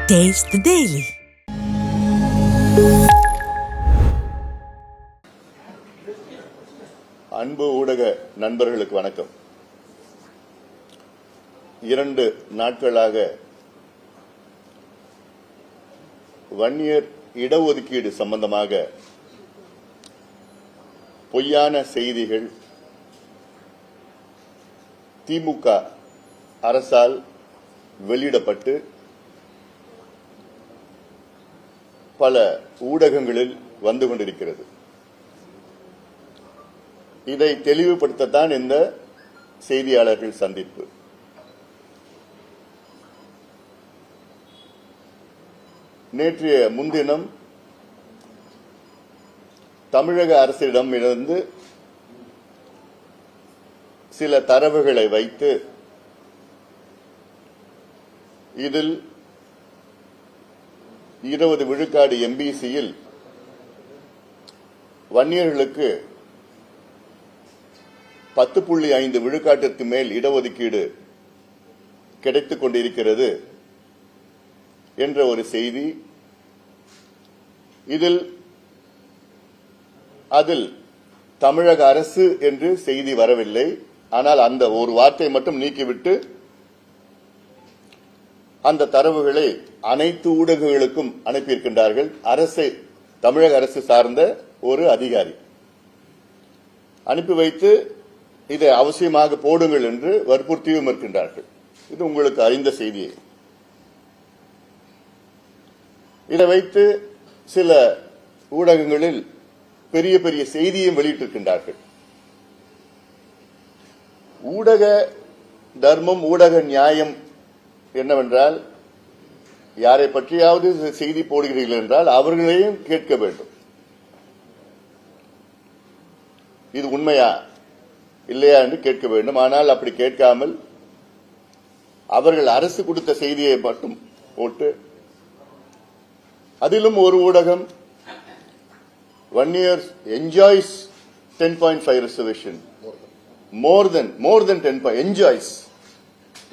Taste the Daily. அன்பு ஊடக நண்பர்களுக்கு வணக்கம். 2 நாட்களாக வன்னியர் இடஒதுக்கீடு சம்பந்தமாக பொய்யான செய்திகள் திமுக அரசால் வெளியிடப்பட்டு பல ஊடகங்களில் வந்து கொண்டிருக்கிறது. இதை தெளிவுபடுத்தத்தான் இந்த செய்தியாளர்கள் சந்திப்பு. நேற்றைய முன்தினம் தமிழக அரசிடமிருந்து சில தரவுகளை வைத்து இதில் 20 விழுக்காடு எம்பிசியில் வன்னியர்களுக்கு 10.5 விழுக்காட்டிற்கு மேல் இடஒதுக்கீடு கிடைத்துக் கொண்டிருக்கிறது என்ற ஒரு செய்தி. அதில் தமிழக அரசு என்று செய்தி வரவில்லை. ஆனால் அந்த ஒரு வார்த்தை மட்டும் நீக்கிவிட்டு அந்த தரவுகளை அனைத்து ஊடகங்களுக்கும் அனுப்பியிருக்கின்றார்கள். தமிழக அரசு சார்ந்த ஒரு அதிகாரி அனுப்பி வைத்து இதை அவசியமாக போடுங்கள் என்று வற்புறுத்தியும் இருக்கின்றார்கள். இது உங்களுக்கு அறிந்த செய்தியை. இதை வைத்து சில ஊடகங்களில் பெரிய பெரிய செய்தியும் வெளியிட்டிருக்கின்றார்கள். ஊடக தர்மம், ஊடக நியாயம் என்னவென்றால், யாரை பற்றியாவது செய்தி போடுகிறீர்கள் என்றால் அவர்களையும் கேட்க வேண்டும். இது உண்மையா இல்லையா என்று கேட்க வேண்டும். ஆனால் அப்படி கேட்காமல் அவர்கள் அரசு கொடுத்த செய்தியை மட்டும் போட்டு, அதிலும் ஒரு ஊடகம் One-year enjoys 10.5 reservation. More than 10 enjoys.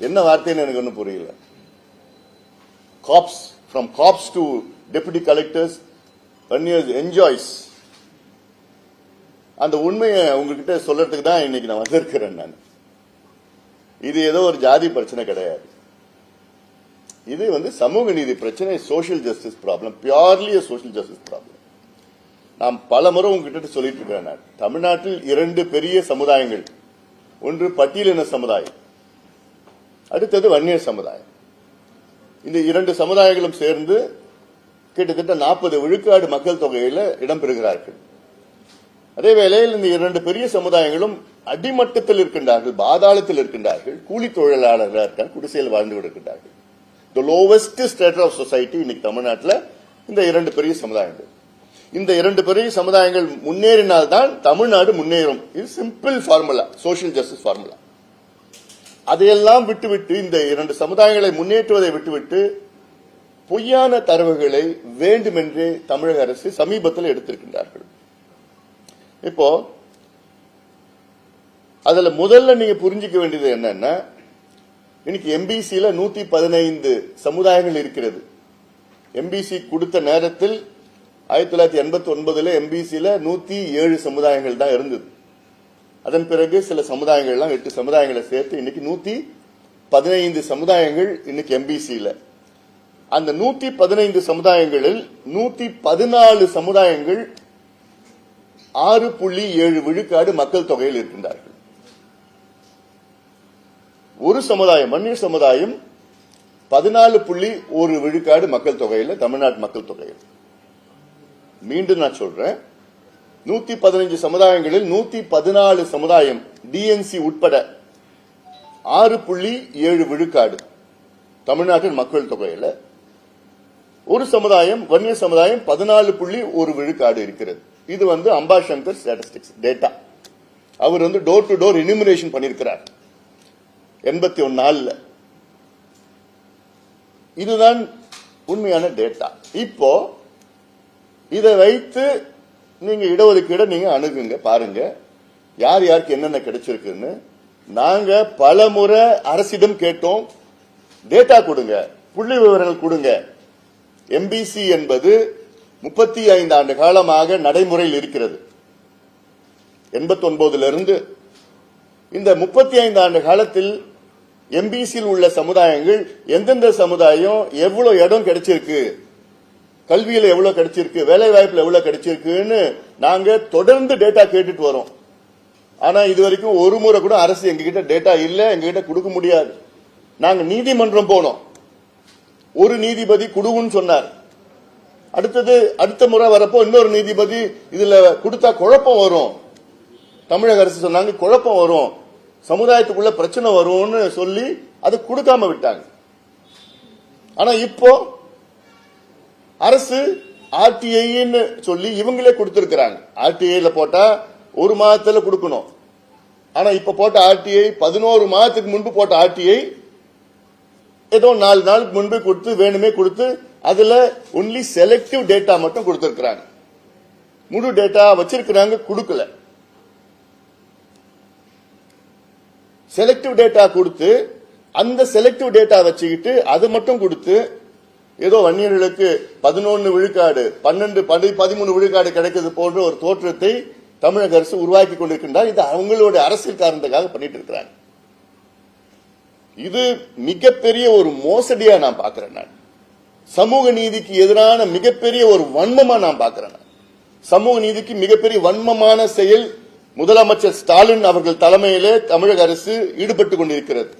என்ன வார்த்தைன்னு எனக்கு ஒன்றும் புரியல. Cops, from cops to deputy collectors, One-year enjoys. அந்த உண்மையை உங்ககிட்ட சொல்றதுக்கு தான் இன்னைக்கு நான் வந்திருக்கிறேன். நான் இது ஏதோ ஒரு ஜாதி பிரச்சனை கிடையாது. இது சமூக நீதி பிரச்சனை, social justice problem, purely social justice problem. நான் பல முறை உங்ககிட்ட சொல்லிட்டு இருக்கிறேன். நான் தமிழ்நாட்டில் 2 பெரிய சமுதாயங்கள், ஒன்று பட்டியலின சமுதாயம், அடுத்தது வன்னியர் சமுதாயம். இந்த 2 சமுதாயங்களும் சேர்ந்து கிட்டத்தட்ட 40 விழுக்காடு மக்கள் தொகையில இடம்பெறுகிறார்கள். அதே வேளையில் இந்த 2 பெரிய சமுதாயங்களும் அடிமட்டத்தில் இருக்கின்றார்கள், பாதாளத்தில் இருக்கின்றார்கள், கூலி தொழிலாளர்களாக இருக்காங்க, குடிசையில் வாழ்ந்து கொண்டிருக்கின்றார்கள். The lowest status of society இன்னைக்கு தமிழ்நாட்டில் இந்த 2 பெரிய சமுதாயங்கள். இந்த 2 பெரிய சமுதாயங்கள் முன்னேறினால்தான் தமிழ்நாடு முன்னேறும். இது simple formula, social justice formula. அதையெல்லாம் விட்டுவிட்டு, இந்த 2 சமுதாயங்களை முன்னேற்றுவதை விட்டுவிட்டு பொய்யான தரவுகளை வேண்டுமென்றே தமிழக அரசு சமீபத்தில் எடுத்திருக்கின்றார்கள். இப்போ அதுல முதல்ல நீங்க புரிஞ்சுக்க வேண்டியது என்னன்னா, இன்னைக்கு எம்பிசியில 115 சமுதாயங்கள் இருக்கிறது. எம்பிசி கொடுத்த நேரத்தில் 1989 எம்பிசியில 107 சமுதாயங்கள் தான் இருந்தது. அதன் பிறகு சில சமுதாயங்கள்லாம் 8 சமுதாயங்களை சேர்த்து இன்னைக்கு 115 சமுதாயங்கள் இன்னைக்கு எம்பிசியில. அந்த 115 சமுதாயங்களில் 114 சமுதாயங்கள் 6.7 விழுக்காடு மக்கள் தொகையில் இருக்கின்றார்கள். ஒரு சமுதாயம், வன்னியர் சமுதாயம் 14.1 விழுக்காடு மக்கள் தொகையில், தமிழ்நாட்டு மக்கள் தொகையில். மீண்டும் நான் சொல்றேன், 115 சமுதாயங்களில் 114 சமுதாயம் டிஎன்சி உட்பட 6.7 விழுக்காடு தமிழ்நாட்டின் மக்கள் தொகையில். ஒரு சமுதாயம், வன்னியர் சமுதாயம் 14.1 விழுக்காடு இருக்கிறது. இது அம்பாசங்கர் ஸ்டாட்டிஸ்டிக்ஸ் டேட்டா. அவர் டோர் டு டோர் எனிமினேஷன் பண்ணிருக்கிறார் 81 நாள்ல. இதுதான் உண்மையான டேட்டா. இப்போ இதை வைத்து நீங்க இடஒதுக்கீடு நீங்க அணுகுங்க, பாருங்க யார் யாருக்கு என்னென்ன கிடைச்சிருக்குன்னு. நாங்க பல முறை அரசிடம் கேட்டோம், டேட்டா கொடுங்க, புள்ளி விவரங்கள் கொடுங்க. எம்பிசி என்பது 35 ஆண்டு காலமாக நடைமுறையில் இருக்கிறது. 89 இந்த 35 ஆண்டு காலத்தில் எம்பிசியில் உள்ள சமுதாயங்கள் எந்தெந்த சமுதாயம் எவ்வளவு இடம் கிடைச்சிருக்கு, கல்வியில எவ்வளவு கிடைச்சிருக்கு, வேலை வாய்ப்புல எவ்வளவு கிடைச்சிருக்குன்னு நாங்க தொடர்ந்து டேட்டா கேட்டுட்டு வரோம். ஆனா இதுவரைக்கும் ஒரு முறை கூட அரசு எங்ககிட்ட டேட்டா இல்ல, எங்ககிட்ட கொடுக்க முடியாது. நாங்க நீதிமன்றம் போனோம், ஒரு நீதிபதி குடுன்னு சொன்னார். அடுத்த முறை வரப்போ இன்னொரு நீதிபதி இதுல கொடுத்தா குழப்பம் வரும், தமிழக அரசு சொன்னாங்க குழப்பம் வரும், சமுதாயத்துக்குள்ள பிரச்சனை வரும்னு சொல்லி அது கொடுக்காம விட்டாங்க. ஆனா இப்போ அரசு ஆர்டிஐன்னு சொல்லி இவங்களே கொடுத்திருக்கிறாங்க. ஆர்டிஐல போட்டா ஒரு மாதத்துல கொடுக்கணும். ஆனா இப்ப போட்ட ஆர்டிஐ 11 மாதத்துக்கு முன்பு போட்ட ஆர்டிஐ ஏதோ 4 நாளுக்கு முன்பு கொடுத்து வேணுமே கொடுத்து அதுல ஒன்லி செலக்டிவ் டேட்டா மட்டும் கொடுத்திருக்கிறாங்க, முழு டேட்டா வச்சிருக்கிறாங்க கொடுக்கல. செலக்டிவ் டேட்டா கொடுத்து அந்த செலக்டிவ் டேட்டா வச்சுக்கிட்டு அது மட்டும் கொடுத்து ஏதோ வன்னியர்களுக்கு 11 விழுக்காடு 12 13 விழுக்காடு கிடைக்கிறது போன்ற ஒரு தோற்றத்தை தமிழக அரசு உருவாக்கி கொண்டிருக்கின்றார். இது அவங்களுடைய அரசியல் காரணத்துக்காக பண்ணிட்டு இருக்கிறாங்க. இது மிகப்பெரிய ஒரு மோசடியா நான் பார்க்கிறேன். நான் சமூக நீதிக்கு எதிரான மிகப்பெரிய ஒரு வன்மமா நான் பார்க்கிறேன். சமூக நீதிக்கு மிகப்பெரிய வன்மமான செயல் முதலமைச்சர் ஸ்டாலின் அவர்கள் தலைமையிலே தமிழக அரசு ஈடுபட்டுக் கொண்டிருக்கிறது.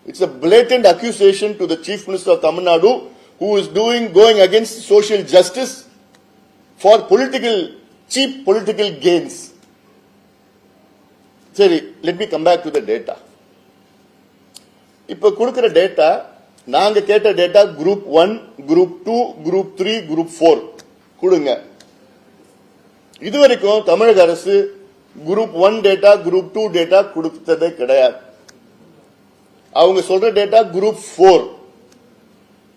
It's a blatant accusation to the Chief Minister of Tamil Nadu who is going against social justice for cheap political gains. சரி, let me come back to the data. இப்ப கொடுக்கிற டேட்டா, நாங்க கேட்ட data group 1, group 2, group 3, group 4 கொடுங்க. இதுவரைக்கும் தமிழக அரசு group 1 data, group 2 data கொடுத்ததே கிடையாது. அவங்க சொல்ற டேட்டா குரூப் 4.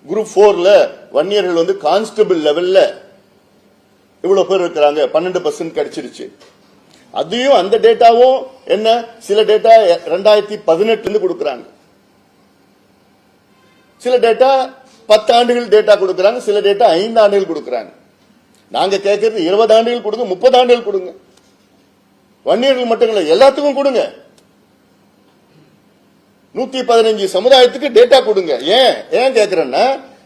குரூப் 4ல வன்னியர்கள் வந்து கான்ஸ்டபிள் லெவல்ல இவ்வளவு பேர் இருக்கிறாங்க, 12% கிடைச்சிருச்சு. அதையும் அந்த டேட்டாவும் என்ன, சில டேட்டா 2018 கொடுக்கறாங்க, சில டேட்டா 10 ஆண்டுகள் டேட்டா கொடுக்கறாங்க, சில டேட்டா 5 ஆண்டுகள் கொடுக்கறாங்க. நாங்க கேட்கறது 20 ஆண்டுகள் கொடுங்க, 30 ஆண்டுகள் கொடுங்க. வன்னியர்கள் மட்டும் இல்ல, எல்லாத்துக்கும் கொடுங்க. 115 சமுதாயத்துக்கு டேட்டா கொடுங்க. ஏன் கேட்கிறேன்னா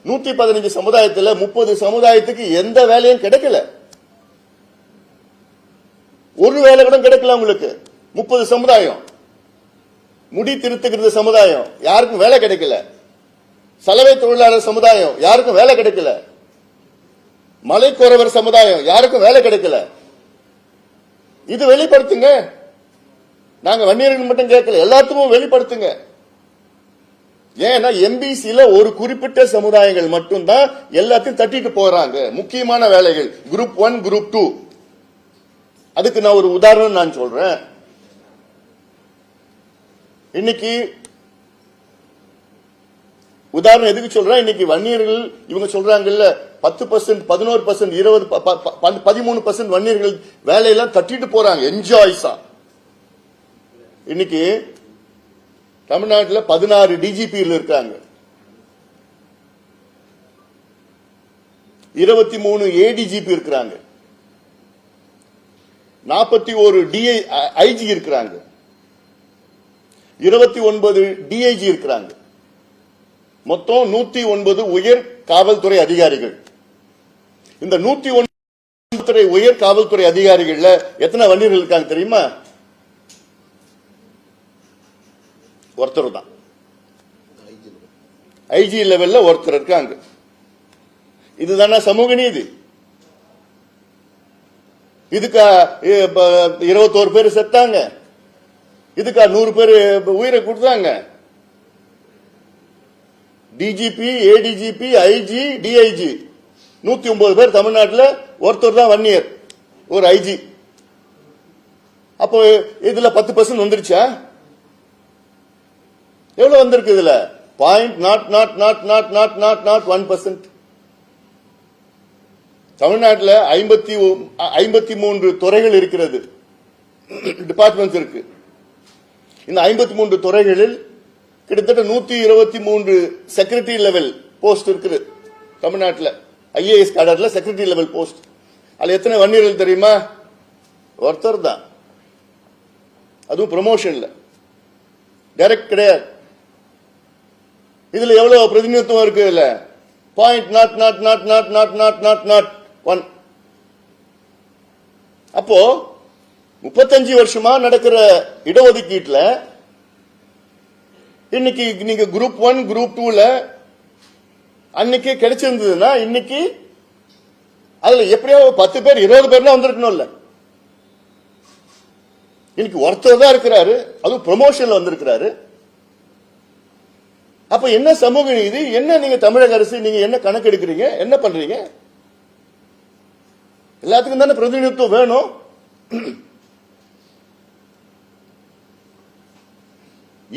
115 சமுதாயத்துல 30 சமுதாயத்துக்கு எந்த வேலையும் கிடைக்கல, ஒரு வேலை கூட கிடைக்கல உங்களுக்கு. 30 சமுதாயம், முடி திருத்துகிறது சமுதாயம், யாருக்கும் வேலை கிடைக்கல. சலவை தொழிலாளர் சமுதாயம், யாருக்கும் வேலை கிடைக்கல. மலைக்குறவர் சமுதாயம், யாருக்கும் வேலை கிடைக்கல. இது வெளிப்படுத்துங்க. நாங்க வன்னியர்கள் மட்டும் கேட்கல, எல்லாத்துக்கும் வெளிப்படுத்துங்க. ஏன்னா எம்பிசில ஒரு குறிப்பிட்ட சமுதாயங்கள் மட்டும்தான் எல்லாத்தையும் தட்டிட்டு போறாங்க. முக்கியமான வேலைகள் குரூப் 1, குரூப் 2. அதுக்கு நான் ஒரு உதாரணம் நான் சொல்றேன். இன்னைக்கு உதாரணம் எதுக்கு சொல்றேன், இன்னைக்கு வன்னியர்கள் இவங்க சொல்றாங்கல்ல 10%, 11%, 20, 13% வன்னியர்கள் வேலையெல்லாம் தட்டிட்டு போறாங்க என்ஜாய்ஸா. இன்னைக்கு தமிழ்நாட்டில் 16 டிஜிபியில் இருக்காங்க, 23 ஏடிஜிபி இருக்கிறாங்க, 41 ஐஜி இருக்கிறாங்க, 29 டிஐஜி இருக்கிறாங்க. மொத்தம் 109 உயர் காவல்துறை அதிகாரிகள். இந்த 109 உயர் காவல்துறை அதிகாரிகள்ல எத்தனை வன்னியர்கள் இருக்காங்க தெரியுமா? ஒருத்தர் தான். ஐஜி லெவல்ல ஒருத்தர் இருக்காங்க. இதுதானே சமூக நீதி? இதுக்கா 21 பேர் செத்தாங்க, இதுக்கா 100 பேர் உயிரை கொடுத்தாங்க? டிஜிபி, ஏடிஜிபி, ஐஜி, டிஐஜி 109 பேர் தமிழ்நாட்டில், ஒருத்தர் தான் வன்னியர், ஒரு ஐஜி. அப்போ இதுல 10% வந்துருச்சா? எவ்வளவு வந்திருக்கு இதுல? 0.00000001%. தமிழ்நாட்டில் 53 துறைகள் இருக்கிறது, டிபார்ட்மெண்ட்ஸ் இருக்கு. இந்த 53 துறைகளில் கிட்டத்தட்ட 123 செக்ரட்டரி லெவல் போஸ்ட் இருக்குது தமிழ்நாட்டில். ஐஏஎஸ் கேடர்ல செக்ரட்டரி லெவல் போஸ்ட். அதுல எத்தனை வன்னியர்கள் தெரியுமா? ஒருத்தர் தான். அதுவும் ப்ரமோஷன்ல, டைரக்ட் கிடையாது. இதுல எவ்வளவு பிரதிநிதித்துவம் இருக்கு? இல்ல .0.000000001. அப்போ 35 வருஷமா நடக்கிற இடஒதுக்கீட்டுல இன்னைக்கு நீங்க குரூப் 1 குரூப் 2ல அன்னைக்கு கிடைச்சிருந்ததுன்னா இன்னைக்கு அதுல எப்படியோ 10 பேர் 20 பேர்லாம் வந்திருக்கணும்ல. இன்னைக்கு ஒருத்தர் தான் இருக்கிறாரு, அதுவும் ப்ரமோஷன்ல வந்திருக்கிறாரு. அப்ப என்ன சமூக நீதி? என்ன நீங்க தமிழக அரசு நீங்க என்ன கணக்கு எடுக்கிறீங்க? என்ன பண்றீங்க? எல்லாத்துக்கும் தானே பிரதிநிதித்துவம் வேணும்.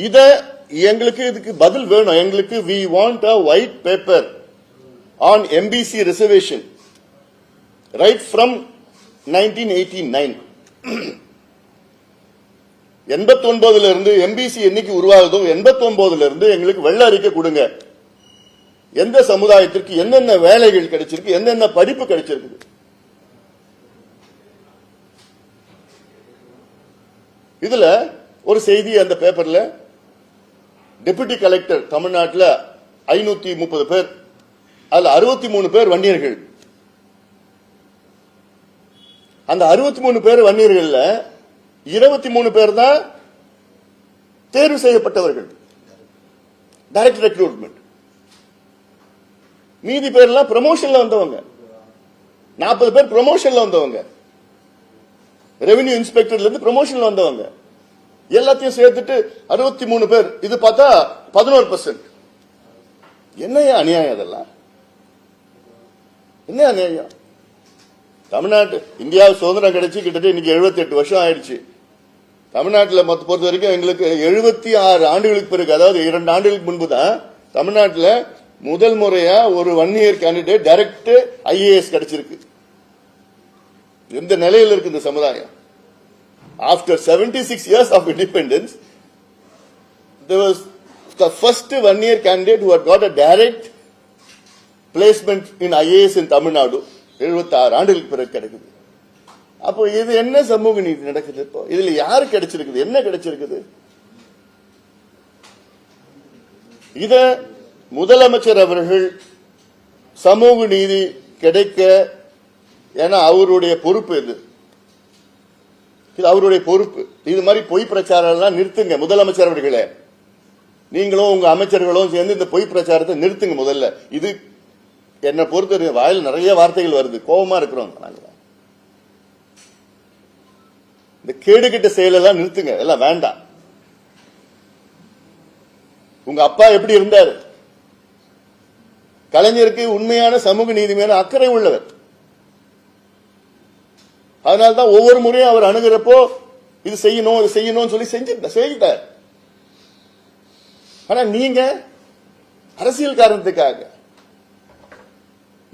இத எங்களுக்கு இதுக்கு பதில் வேணும். எங்களுக்கு we want a white paper on MBC reservation right from 1989. 89 இருந்து எம்பிசி என்னைக்கு உருவாகுதோ 89 இருந்து எங்களுக்கு வெள்ள அறிக்கை கொடுங்க. எந்த சமுதாயத்திற்கு என்னென்ன வேலைகள் கிடைச்சிருக்கு, என்னென்ன படிப்பு கிடைச்சிருக்கு. இதுல ஒரு செய்தி அந்த பேப்பர்ல, டெபுட்டி கலெக்டர் தமிழ்நாட்டில் 530 பேர், அதுல 63 பேர் வன்னியர்கள். அந்த 63 பேர் வன்னியர்கள்ல 23 பேர் தான் தேர்வு செய்யப்பட்டவர்கள், டைரக்ட் ரெக்ரூட்மெண்ட். மீதி பேர்லாம் ப்ரமோஷன்ல வந்தவங்க. 40 பேர் ப்ரமோஷன்ல வந்தவங்க, ரெவென்யூ இன்ஸ்பெக்டர்ல இருந்து ப்ரமோஷன்ல வந்தவங்க. எல்லாத்தையும் சேர்த்துட்டு 63 பேர். இது பார்த்தா 11%. என்னையா அநியாயம்? அதெல்லாம் என்ன அநியாயம்? தமிழ்நாட்டு இந்தியா சுதந்திரம் கிடைச்சி கிட்டத்தட்ட இன்னைக்கு 78 வருஷம் ஆயிடுச்சு. தமிழ்நாட்டில் பொறுத்த வரைக்கும் எங்களுக்கு 76 ஆண்டுகளுக்கு பிறகு, அதாவது 2 ஆண்டுகளுக்கு முன்பு தான் தமிழ்நாட்டில் முதல் முறையா ஒரு 1 இயர் கேண்டிடேட் டைரக்ட் ஐஏஎஸ் கிடைச்சிருக்கு. எந்த நிலையில் இருக்கு இந்த சமுதாயம்? After 76 years of independence, there was the first 1 year candidate who had got a direct placement in IAS in Tamil Nadu. 76 ஆண்டுகளுக்கு பிறகு கிடைக்குது. அப்போ இது என்ன சமூக நீதி நடக்குது? இப்போ இதுல யாரு கிடைச்சிருக்குது? என்ன கிடைச்சிருக்குது? இத முதலமைச்சர் அவர்கள் சமூக நீதி கிடைக்க, ஏன்னா அவருடைய பொறுப்பு இது அவருடைய பொறுப்பு. இது மாதிரி பொய் பிரச்சாரம் எல்லாம் நிறுத்துங்க முதலமைச்சர் அவர்களே. நீங்களும் உங்க அமைச்சர்களும் சேர்ந்து இந்த பொய் பிரச்சாரத்தை நிறுத்துங்க முதல்ல. இது என்ன பொறுத்த வாயில் நிறைய வார்த்தைகள் வருது, கோபமா இருக்கிறோம். இந்த கேடுகட்ட செயலெல்லாம் நிறுத்துங்க, எல்லாம் வேண்டாம். உங்க அப்பா எப்படி இருந்தாரு? கலைஞருக்கு உண்மையான சமூக நீதி மேல அக்கறை உள்ளவர். அதனால்தான் ஒவ்வொரு முறையும் அவர் அணுகிறப்போ இது செய்யணும் இது செய்யணும் சொல்லி செஞ்சுட்டார். ஆனா நீங்க அரசியல் காரணத்துக்காக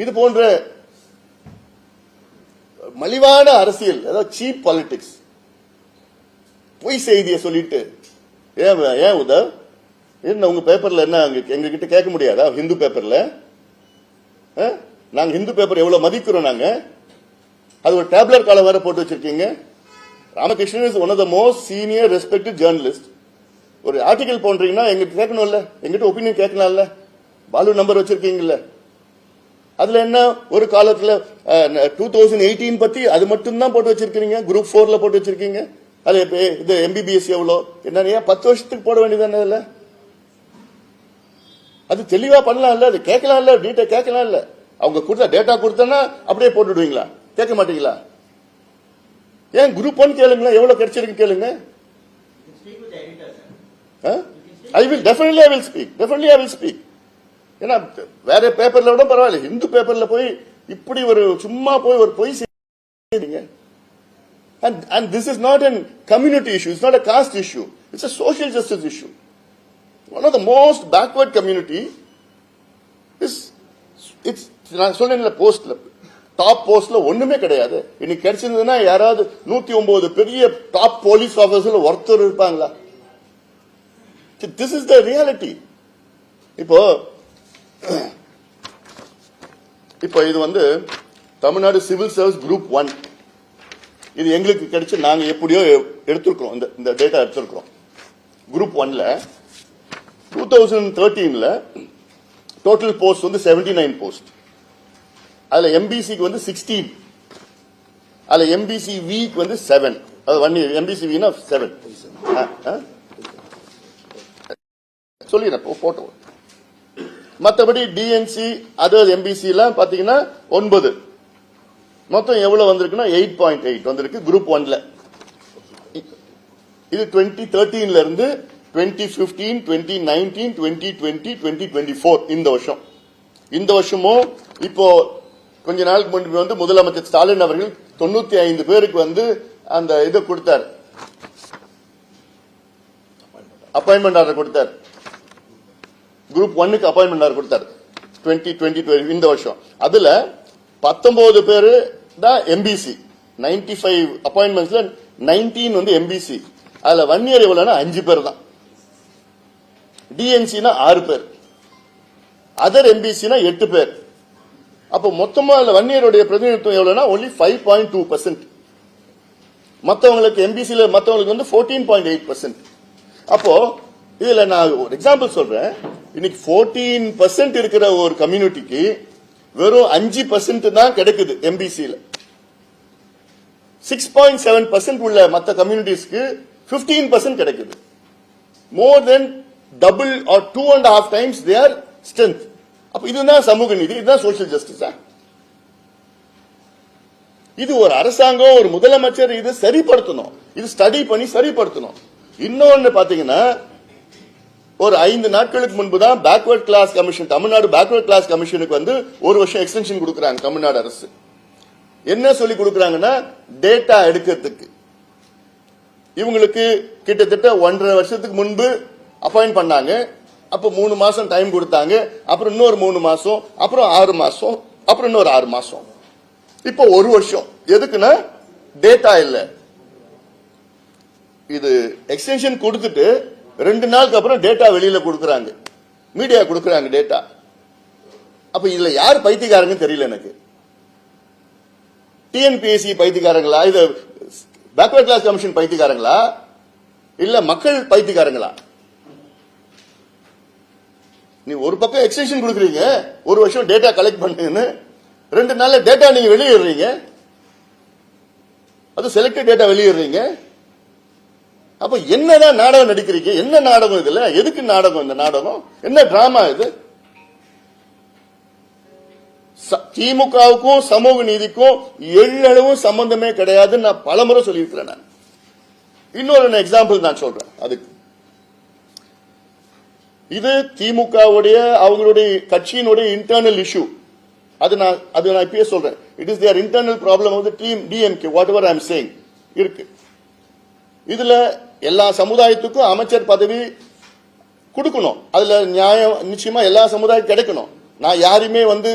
இது போன்ற மலிவான அரசியல், அதாவது சீப் பாலிடிக்ஸ், பொய் செய்தியை சொல்லிட்டு ஏன் உதவ் என்ன உங்க பேப்பர்ல என்ன எங்க கிட்ட கேட்க முடியாதா? ஹிந்து பேப்பர்ல நாங்க ஹிந்து பேப்பர் எவ்வளவு மதிக்கிறோம். நாங்க அது ஒரு டேப்லெட் காலம் வேற போட்டு வச்சிருக்கீங்க. Ramakrishnan is one of the most senior respected journalist. ஒரு ஆர்டிகல் போன்றீங்கன்னா எங்கிட்ட கேட்கணும்ல, எங்கிட்ட ஒப்பீனியன் கேட்கலாம்ல. பாலு நம்பர் வச்சிருக்கீங்கல்ல, அதுல என்ன ஒரு காலத்துல 2018 பத்தி அது மட்டும் தான் போட்டு வச்சிருக்கீங்க. குரூப் 4ல போட்டு வச்சிருக்கீங்க. அது இது எம்பிபிஎஸ் எவ்வளோ என்ன 10 வருஷத்துக்கு போட வேண்டியதானே? இல்ல அது தெளிவா பண்ணலாம் இல்ல, அது கேட்கலாம் இல்ல, டீட்டெயில் கேட்கலாம் இல்ல. அவங்க கொடுத்தா டேட்டா கொடுத்தா அப்படியே போட்டுடுவீங்களா? கேட்க மாட்டீங்களா? ஏன் குரூப் 1 கேளுங்களா, எவ்வளவு கிடைச்சிருக்கு கேளுங்க. I will definitely speak. ஏன்னா வேற பேப்பர்ல விட பரவாயில்ல, இந்து பேப்பர்ல போய் இப்படி ஒரு சும்மா போய் ஒரு பொய் செய்யுங்க. And this is not a community issue, it's not a caste issue, it's a social justice issue. One of the most backward community is, it's நான் சொன்னேன்ல போஸ்ட்ல, டாப் போஸ்ட்ல ஒண்ணுமே கிடையாது. இன்னைக்கு கிடைச்சிருந்ததுன்னா யாராவது 109 பெரிய டாப் போலீஸ் ஆபீசர்ல ஒருத்தர் இருப்பாங்களா? This is the reality. இப்போ இப்போ இது வந்து தமிழ்நாடு சிவில் சர்வீஸ் குரூப் 1. இது எங்களுக்கு கிடைச்சு நாங்க எப்படியோ எடுத்திருக்கிறோம், இந்த டேட்டா எடுத்திருக்கிறோம். குரூப் 1ல 2013ல டோட்டல் போஸ்ட் வந்து 79 போஸ்ட். அதுல எம்பிசிக்கு வந்து 16, அதுல எம்பிசி விக்கு வந்து 7. அது 1 இயர் எம்பிசி வினா 7 சொல்லிடுறேன் போட்டோ. மற்றபடி டிஎன்சி அதர் எம்பிசி எல்லாம் பாத்தீங்கன்னா 9. மொத்தம் எவ்வளவு வந்திருக்குன்னா 8.8 வந்திருக்கு குரூப் 1ல. இது 2013ல இருந்து 2015, 2019, 2020, 2024 இந்த வருஷமும் இப்போ கொஞ்ச நாளுக்கு முன்பு வந்து முதலமைச்சர் ஸ்டாலின் அவர்கள் 95 பேருக்கு வந்து அந்த இதை கொடுத்தார், அப்பாயின்மெண்ட் ஆர்டர் கொடுத்தார். குரூப் 1க்கு அப்பாயின்மெண்ட் ஆர்டர் கொடுத்தார் 2020 இந்த வருஷம். அதுல 19 பேரு தான் எம்பிசி. 95 அப்பாயின்மெண்ட்ஸ்ல 19 வந்து எம்பிசி. அதுல 1 இயர் எவ்வளவுனா 5 பேர் தான். டிஎன்சினா 6 பேர், அதர் எம்பிசினா 8 பேர். அப்போ மொத்தமா 1 இயருடைய பிரதிநிதித்துவம் எவ்வளவுனா only 5.2%. மற்றவங்களுக்கு எம்பிசில மற்றவங்களுக்கு வந்து 14.8%. அப்போ இதுல நான் ஒரு எக்ஸாம்பிள் சொல்றேன். இன்னைக்கு 14% இருக்கிற ஒரு கம்யூனிட்டிக்கு வெறும் 5% தான் கிடைக்குது எம்பிசில. 6.7% உள்ள மற்ற கம்யூனிட்டிஸ்க்கு 15% கிடைக்குது. மோர் தென் double R 2.5 times their strength. அப்ப இதுதான் சமூக நீதி, இதுதான் சோசியல் ஜஸ்டிஸ். இது ஒரு அரசாங்கம், ஒரு முதலமைச்சர் இது சரிப்படுத்தணும், இது ஸ்டடி பண்ணி சரிப்படுத்தணும். இன்னொன்னு பாத்தீங்கன்னா ஒரு 5 நாட்களுக்கு முன்பு தான் backward class commission, Tamil Nadu backward class கமிஷனுக்கு வந்து 1 வருஷம் எக்ஸ்டென்ஷன் கொடுக்கறாங்க தமிழ்நாடு அரசு. என்ன சொல்லி கொடுக்கறாங்கன்னா டேட்டா எடுக்கிறதுக்கு. இவங்களுக்கு கிட்டத்தட்ட 1.5 வருஷத்துக்கு முன்பு அப்பாயிண்ட் பண்ணாங்க. அப்ப 3 மாசம் டைம் கொடுத்தாங்க. அப்புறம் இன்னொரு 3 மாசம், அப்புறம் 6 மாசம், அப்புறம் இன்னொரு 6 மாசம். இப்போ 1 வருஷம். எதுக்குன்னா டேட்டா இல்ல. இது எக்ஸ்டென்ஷன் கொடுத்துட்டு 2 நாளுக்கு அப்புறம் டேட்டா வெளியில கொடுக்கறாங்க, மீடியா கொடுக்கறாங்க டேட்டா. அப்ப இதுல யார் பைத்தியக்காரங்கன்னு தெரியல எனக்கு. டிஎன்பிஎஸ்சி பைத்தியக்காரங்களா, இது பேக்வர்ட் கிளாஸ் கமிஷன் பைத்தியக்காரங்களா, இல்ல மக்கள் பைத்தியக்காரங்களா? நீ ஒரு பக்கம் எக்ஸ்டென்ஷன் கொடுக்குறீங்க, 1 வருஷம் டேட்டா கலெக்ட் பண்ணுங்கன்னு, 2 நாள்ல டேட்டா நீங்க வெளியிடுறீங்க, அது செலக்டட் டேட்டா வெளியிடுறீங்க. அப்ப என்னதான் நாடகம் நடிக்கிறீங்க? என்ன நாடகம் இதுல? எதுக்கு நாடகம்? இந்த நாடகம் என்ன டிராமா இது? திமுகவுக்கும் சமூக நீதிக்கும் எள்ளளவும் சம்பந்தமே கிடையாது. நான் பலமுறை சொல்லியிருக்கிறேன். நான் இன்னொரு எக்ஸாம்பிள் நான் சொல்றேன். அதுக்கு இது திமுகவுடைய அவங்களுடைய கட்சியினுடைய இன்டர்னல் இஷ்யூ. அது நான் இப்பயே சொல்றேன். It is their internal problem of the team DMK, whatever I am saying இருக்கு. இதுல எல்லா சமுதாயத்துக்கும் அமைச்சர் பதவி கொடுக்கணும். அதுல நியாயம் நிச்சயமா எல்லா சமுதாயம் கிடைக்கணும். நான் யாருமே வந்து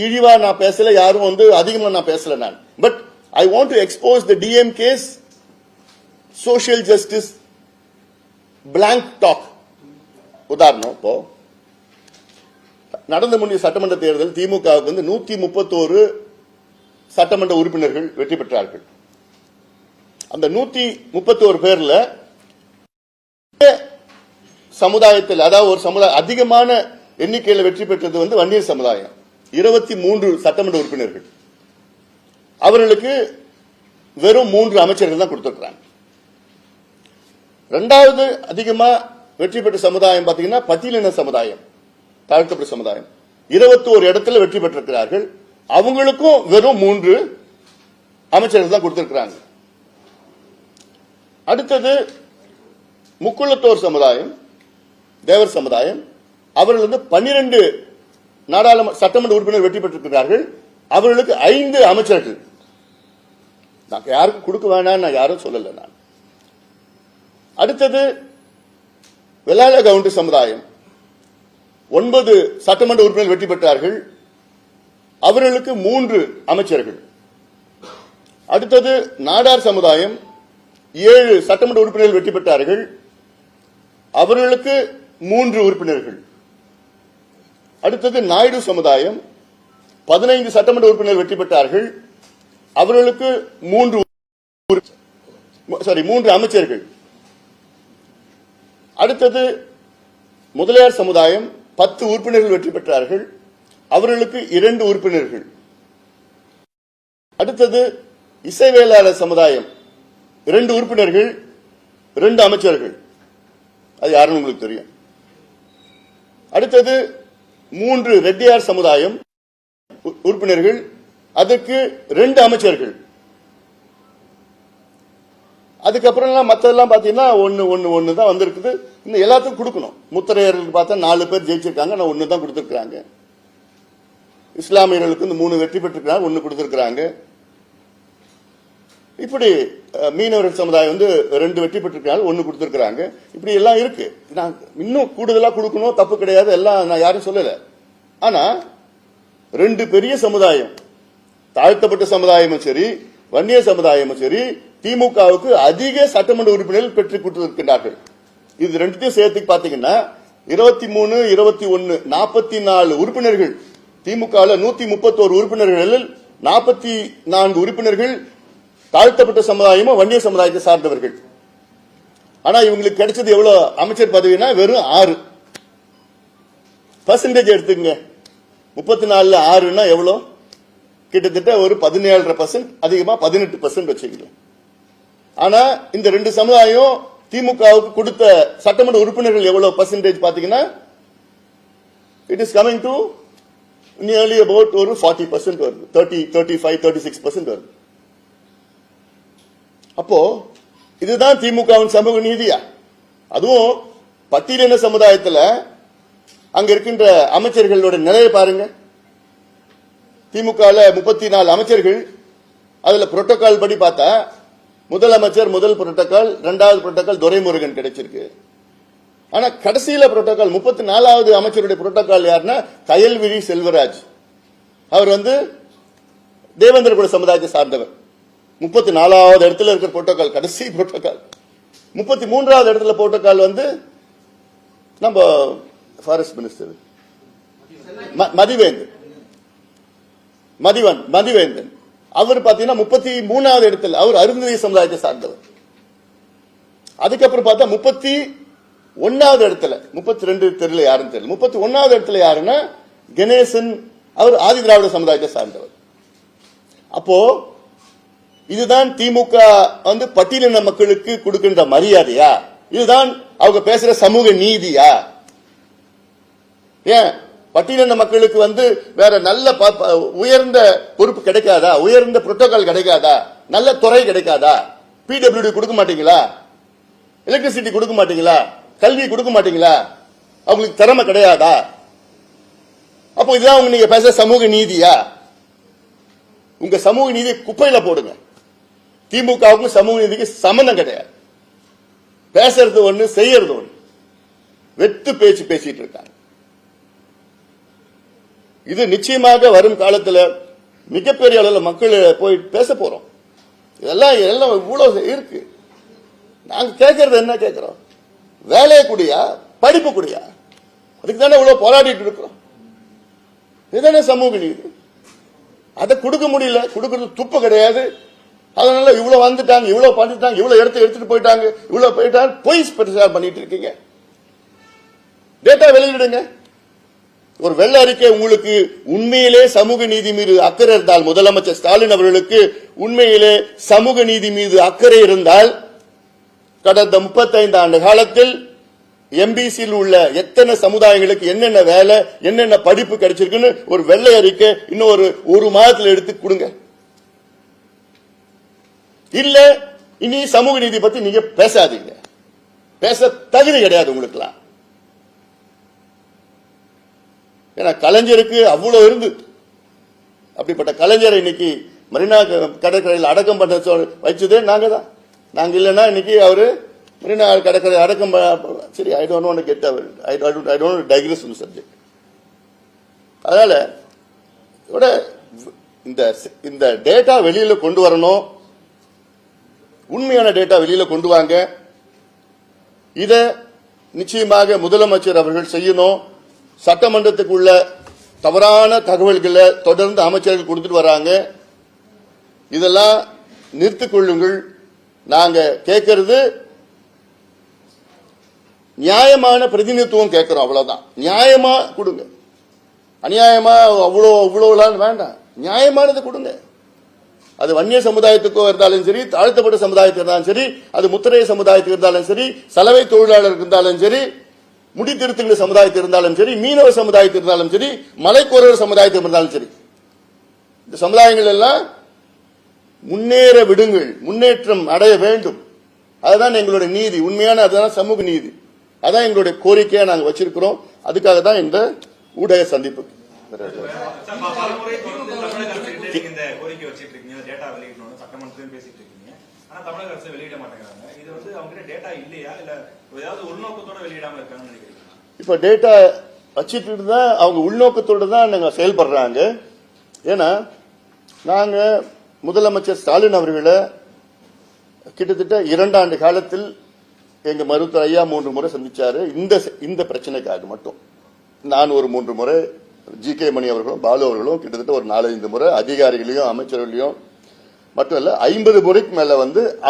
இழிவா நான் பேசல, யாரும் வந்து அதிகமா நான் பேசல. நான் but I want to expose the DMK's social justice blank talk. உதாரணம், இப்போ நடந்து முடிந்த சட்டமன்ற தேர்தல் திமுகவுக்கு வந்து 131 சட்டமன்ற உறுப்பினர்கள் வெற்றி பெற்றார்கள். அந்த 131 பேர்ல சமுதாயத்தில், அதாவது ஒரு சமுதாயம் அதிகமான எண்ணிக்கையில் வெற்றி பெற்றது வந்து வன்னியர் சமுதாயம். 23 சட்டமன்ற உறுப்பினர்கள். அவர்களுக்கு வெறும் 3 அமைச்சர்கள் தான் கொடுத்திருக்கிறாங்க. 2வது அதிகமா வெற்றி பெற்ற சமுதாயம் பாத்தீங்கன்னா பட்டியலின சமுதாயம், தாழ்த்தப்பட்ட சமுதாயம். 21 இடத்துல வெற்றி பெற்றிருக்கிறார்கள். அவங்களுக்கும் வெறும் 3 அமைச்சர்கள் தான் கொடுத்திருக்கிறாங்க. அடுத்தது முக்குளத்தோர் சமுதாயம், தேவர் சமுதாயம். அவர்கள் வந்து 12 நாடாளுமன்ற சட்டமன்ற உறுப்பினர் வெற்றி பெற்றிருக்கிறார்கள். அவர்களுக்கு 5 அமைச்சர்கள். நான் யாருக்கும் கொடுக்க வேணாம், நான் யாரும் சொல்லல. நான் அடுத்தது வெள்ளாள கவுண்டர் சமுதாயம், 9 சட்டமன்ற உறுப்பினர் வெற்றி பெற்றார்கள். அவர்களுக்கு 3 அமைச்சர்கள். அடுத்தது நாடார் சமுதாயம், 7 சட்டமன்ற உறுப்பினர்கள் வெற்றி பெற்றார்கள். அவர்களுக்கு 3 உறுப்பினர்கள். அடுத்தது நாயுடு சமுதாயம், 15 சட்டமன்ற உறுப்பினர் வெற்றி பெற்றார்கள். அவர்களுக்கு 3 அமைச்சர்கள். அடுத்தது முதலியார் சமுதாயம் 10 உறுப்பினர்கள் வெற்றி பெற்றார்கள். அவர்களுக்கு 2 உறுப்பினர்கள். அடுத்தது இசைவேளாளர் சமுதாயம் 2 உறுப்பினர்கள், 2 அமைச்சர்கள். அது யாருன்னு உங்களுக்கு தெரியும். அடுத்தது 3 ரெட்டியார் சமுதாயம் உறுப்பினர்கள், அதற்கு 2 அமைச்சர்கள். அதுக்கப்புறம் மற்றதெல்லாம் பாத்தீங்கன்னா ஒன்னு தான் வந்திருக்குது. இன்னும் எல்லாத்துக்கும் கொடுக்கணும். முத்தரையர்களுக்கு பார்த்தா 4 பேர் ஜெயிச்சிருக்காங்க, நான் 1 தான் கொடுத்திருக்காங்க. இஸ்லாமியர்களுக்கு 3 வெற்றி பெற்றிருக்காங்க, 1 கொடுத்திருக்காங்க. இப்படி மீனவர்கள் சமுதாயம் 2 வெற்றி பெற்றிருக்காங்க, 1 கொடுத்திருக்காங்க. இப்படி எல்லாம் இருக்கு. நான் இன்னும் கூடுதலா கொடுக்கணும், தப்பு கிடையாது, எல்லாம் நான் யாரும் சொல்லல. ஆனா 2 பெரிய சமுதாயம், தாழ்த்தப்பட்ட சமுதாயமும் சரி, வன்னிய சமுதாயமும் சரி, திமுகவுக்கு அதிக சட்டமன்ற உறுப்பினர்கள் பெற்றுக் கொடுத்திருக்கிறார்கள். இது 2த்தையும் சேர்த்து பாத்தீங்கன்னா 23, 21, 44 உறுப்பினர்கள். திமுக 131 உறுப்பினர்கள், 44 உறுப்பினர்கள் தாழ்த்தப்பட்ட சமுதாயமும் வன்னிய சமுதாயத்தை சார்ந்தவர்கள். ஆனா இவங்களுக்கு கிடைச்சது எவ்வளவு அமைச்சர் பதவினா வெறும் 6% எடுத்துங்க. 34 6ன்னா எவ்வளவு? கிட்டத்தட்ட ஒரு 17.5%, அதிகமா 18% வச்சுக்கலாம். ஆனா இந்த 2 சமுதாயம் திமுகவுக்கு கொடுத்த சட்டமன்ற உறுப்பினர்கள் எவ்வளவு பர்சன்டேஜ் பாத்தீங்கன்னா it is coming to nearly about ஒரு 40% வருது, 30, 35, 36% வருது. அப்போ இதுதான் திமுகவின் சமூக நீதியா? அதுவும் பட்டியலின சமுதாயத்தில் அங்க இருக்கின்ற அமைச்சர்களோட நிலையை பாருங்க. திமுக 34 அமைச்சர்கள், அதுல புரோட்டோகால் படி பார்த்தா முதலமைச்சர் முதல் புரோட்டோகால், 2வது புரோட்டோகால் துரைமுருகன் கிடைச்சிருக்கு. ஆனா கடைசியில புரோட்டோகால் 34வது அமைச்சருடைய புரோட்டோகால் யாருன்னா கயல்விழி செல்வராஜ். அவர் தேவேந்திர குல சமுதாயத்தை சார்ந்தவர். 34வது இடத்துல இருக்கிற புரோட்டோகால் கடைசி புரோட்டோகால். 33வது இடத்துல புரோட்டோகால் நம்ம ஃபாரஸ்ட் மினிஸ்டர் மதிவேந்தன். அவர் பாத்தீங்கன்னா 33வது இடத்துல, அவர் அருந்ததி சமுதாயத்தை சார்ந்தவர். அதுக்கப்புறம் பார்த்தா 31வது இடத்துல, 32 தெரியல யாருன்னு தெரியல, 31வது இடத்துல யாருன்னா கணேசன், அவர் ஆதி திராவிட சமுதாயத்தை சார்ந்தவர். அப்போ இதுதான் திமுக பட்டியலின மக்களுக்கு கொடுக்கின்ற மரியாதையா? இதுதான் அவங்க பேசுற சமூக நீதியா? ஏன் பட்டியலின மக்களுக்கு வேற நல்ல உயர்ந்த பொறுப்பு கிடைக்காதா? உயர்ந்த புரோட்டோகால் கிடைக்காதா? நல்ல துறை கிடைக்காதா? பிடபிள்யூடி கொடுக்க மாட்டீங்களா? எலக்ட்ரிசிட்டி கொடுக்க மாட்டீங்களா? கல்வி கொடுக்க மாட்டீங்களா? அவங்களுக்கு திறமை கிடையாதா? அப்போ இதுதான் நீங்க பேச சமூக நீதியா? உங்க சமூக நீதி குப்பையில போடுங்க. திமுகவுக்கும் சமூக நீதிக்கு சம்பந்தம் கிடையாது. பேசுறது ஒண்ணு, செய்யறது ஒண்ணு. வெத்து பேச்சு பேசிட்டு இருக்காங்க. இது நிச்சயமாக வரும் காலத்தில் மிகப்பெரிய அளவில் மக்கள் போய் பேச போறோம். இதெல்லாம் இவ்வளவு இருக்கு. நாங்க கேட்கறது என்ன கேட்கிறோம்? வேலையை கூடியா, படிப்பு கூடியா? அதுக்கு தானே இவ்வளவு போராடிட்டு இருக்கிறோம். இதுதானே சமூக நீதி. அதை கொடுக்க முடியல, கொடுக்கறது துப்பு கிடையாது. அதனால இவ்வளவு வந்துட்டாங்க, இவ்வளவு பண்ணிட்டாங்க, இவ்வளவு எடுத்துட்டு போயிட்டாங்க, இவ்வளவு போயிட்டாங்க, பொய் பிரச்சாரம் பண்ணிட்டு இருக்கீங்க. டேட்டா வெளியிடுங்க. ஒரு வெள்ள அறிக்கை உங்களுக்கு உண்மையிலே சமூக நீதி மீது அக்கறை இருந்தால், முதலமைச்சர் ஸ்டாலின் அவர்களுக்கு உண்மையிலே சமூக நீதி மீது அக்கறை இருந்தால், கடந்த 35 ஆண்டு காலத்தில் எம்பிசியில் உள்ள எத்தனை சமுதாயங்களுக்கு என்னென்ன வேலை, என்னென்ன படிப்பு கிடைச்சிருக்குன்னு ஒரு வெள்ளை அறிக்கை இன்னும் ஒரு மாதத்தில் எடுத்து கொடுங்க. இல்ல இனி சமூக நீதி பத்தி நீங்க பேசாதீங்க. பேச தகுதி கிடையாது உங்களுக்குலாம். ஏன்னா கலைஞருக்கு அவ்வளவு இருந்து, அப்படிப்பட்ட கலைஞரை இன்னைக்கு மெரினா கடற்கரையில் அடக்கம் பண்ண வச்சதே நாங்க தான். நாங்க இல்லைன்னா இன்னைக்கு அவரு மெரினா கடற்கரை அடக்கம். சரி, I don't want to get I don't digress on the subject. அதனால இந்த டேட்டா வெளியில கொண்டு வரணும். உண்மையான டேட்டா வெளியில கொண்டு வாங்க. இத நிச்சயமாக முதலமைச்சர் அவர்கள் செய்யணும். சட்டமன்றத்துக்குள்ள தவறான தகவல்களை தொடர்ந்து அமைச்சர்கள் கொடுத்துட்டு வராங்க. இதெல்லாம் நிறுத்திக் கொள்ளுங்கள். நாங்க கேட்கறது நியாயமான பிரதிநிதித்துவம் கேட்கிறோம், அவ்வளவுதான். நியாயமா கொடுங்க, அநியாயமா அவ்வளவு வேண்டாம், நியாயமானது கொடுங்க. அது வன்னிய சமுதாயத்துக்கோ இருந்தாலும் சரி, தாழ்த்தப்பட்ட சமுதாயத்துக்கு இருந்தாலும் சரி, அது முத்திரைய சமுதாயத்துக்கு இருந்தாலும் சரி, சலவை தொழிலாளருக்கு இருந்தாலும் சரி, முடித்திருத்துகிற சமுதாயத்துக்கு இருந்தாலும் சரி, மீனவ சமுதாயத்துக்கு இருந்தாலும் சரி, மலைக்கோரர் சமுதாயத்துக்கு இருந்தாலும் சரி, இந்த சமுதாயங்கள் எல்லாம் முன்னேற விடுங்கள், முன்னேற்றம் அடைய வேண்டும். அதுதான் எங்களுடைய நீதி, உண்மையான அதுதான் சமூக நீதி. அதான் எங்களுடைய கோரிக்கையா நாங்க வச்சிருக்கிறோம். அதுக்காக தான் இந்த ஊடக சந்திப்பு. இப்ப டேட்டா வச்சிட்டு தான் அவங்க உள்நோக்கத்தோடு தான் நாங்க செயல்படுறாங்க. ஏன்னா நாங்க முதலமைச்சர் ஸ்டாலின் அவர்களை கிட்டத்தட்ட 2 ஆண்டு காலத்தில் எங்க மருத்துவர் ஐயா 3 முறை சந்திச்சாரு. இந்த பிரச்சனைக்காக மட்டும் நான் ஒரு 3 முறை, ஜி.கே. மணி அவர்களும் பாலு அவர்களும் கிட்டத்தட்ட ஒரு 4-5 முறை அதிகாரிகளையும் அமைச்சர்களையும் மட்டும் இல்ல 50 முறைக்கு மேல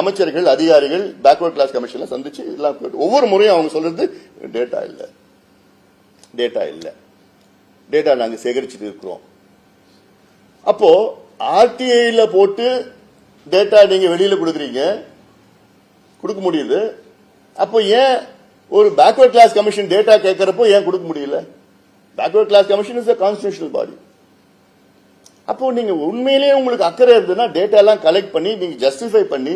அமைச்சர்கள் அதிகாரிகள் பேக்வர்ட் கிளாஸ் கமிஷன்ல சந்திச்சு எல்லாம் ஒவ்வொரு முறையும் அவங்க சொல்றது டேட்டா இல்ல, டேட்டா நாங்க சேகரிச்சுட்டு இருக்கிறோம். அப்போ ஆர்டிஐல போட்டு டேட்டா நீங்க வெளியில கொடுக்குறீங்க, கொடுக்க முடியுது. அப்போ ஏன் ஒரு பேக்வர்ட் கிளாஸ் கமிஷன் டேட்டா கேட்கறப்போ ஏன் கொடுக்க முடியல? Backward class commission is a constitutional body. அப்போ நீங்க உண்மையிலேயே உங்களுக்கு அக்கறை இருந்ததுன்னா டேட்டா எல்லாம் கலெக்ட் பண்ணி நீங்க ஜஸ்டிஃபை பண்ணி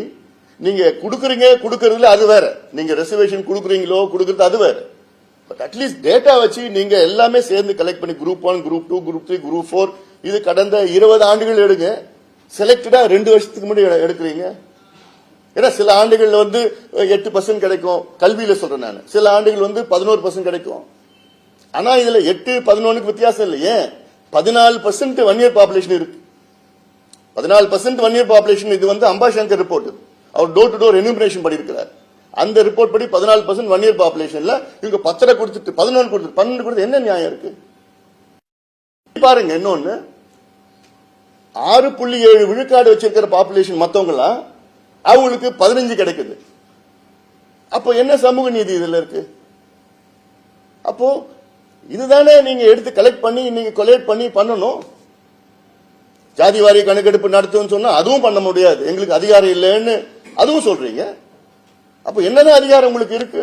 நீங்க கொடுக்கறதுல அது வேற, நீங்க ரிசர்வேஷன் கொடுக்குறீங்களோ கொடுக்கறது அது வேற. பட் அட்லீஸ்ட் டேட்டா வச்சு நீங்க எல்லாமே சேர்ந்து கலெக்ட் பண்ணி குரூப் 1, குரூப் 2, குரூப் 3, குரூப் 4 இது கடந்த 20 ஆண்டுகள் எடுங்க. செலக்டடா 2 வருஷத்துக்கு முன்னாடி எடுக்கிறீங்க. ஏன்னா சில ஆண்டுகள் 8% கிடைக்கும், கல்வியில சொல்றேன் நான். சில ஆண்டுகள் 11% கிடைக்கும். ஆனா இதுல 8-11 வித்தியாசம் இல்லை. ஏன் 14% 1 இயர் பாப்புலேஷன் இருக்கு. 14% 1 இயர் பாப்புலேஷன். இது அம்பாசங்கர் ரிப்போர்ட், அவர் டோர் டு டோர் எனுமரேஷன் பண்ணியிருக்கிறார். அந்த ரிப்போர்ட் படி 14% 1 இயர் பாப்புலேஷன்ல இவங்க 10 கொடுத்துட்டு 11 கொடுத்து 12 கொடுத்து என்ன நியாயம் இருக்கு பாருங்க. இன்னொன்னு 6.7 விழுக்காடு வச்சிருக்கிற பாப்புலேஷன் மத்தவங்க அவங்களுக்கு 15 கிடைக்குது. அப்போ என்ன சமூக நீதி இதுல இருக்கு? அப்போ இதுதானே நீங்க எடுத்து கலெக்ட் பண்ணி நீங்க கொலேட் பண்ணி பண்ணணும். ஜாதி வாரி கணக்கெடுப்பு நடத்தும் சொன்னா அதுவும் பண்ண முடியாது, எங்களுக்கு அதிகாரம் இல்லைன்னு அதுவும் சொல்றீங்க. அப்ப என்னதான் அதிகாரம் உங்களுக்கு இருக்கு?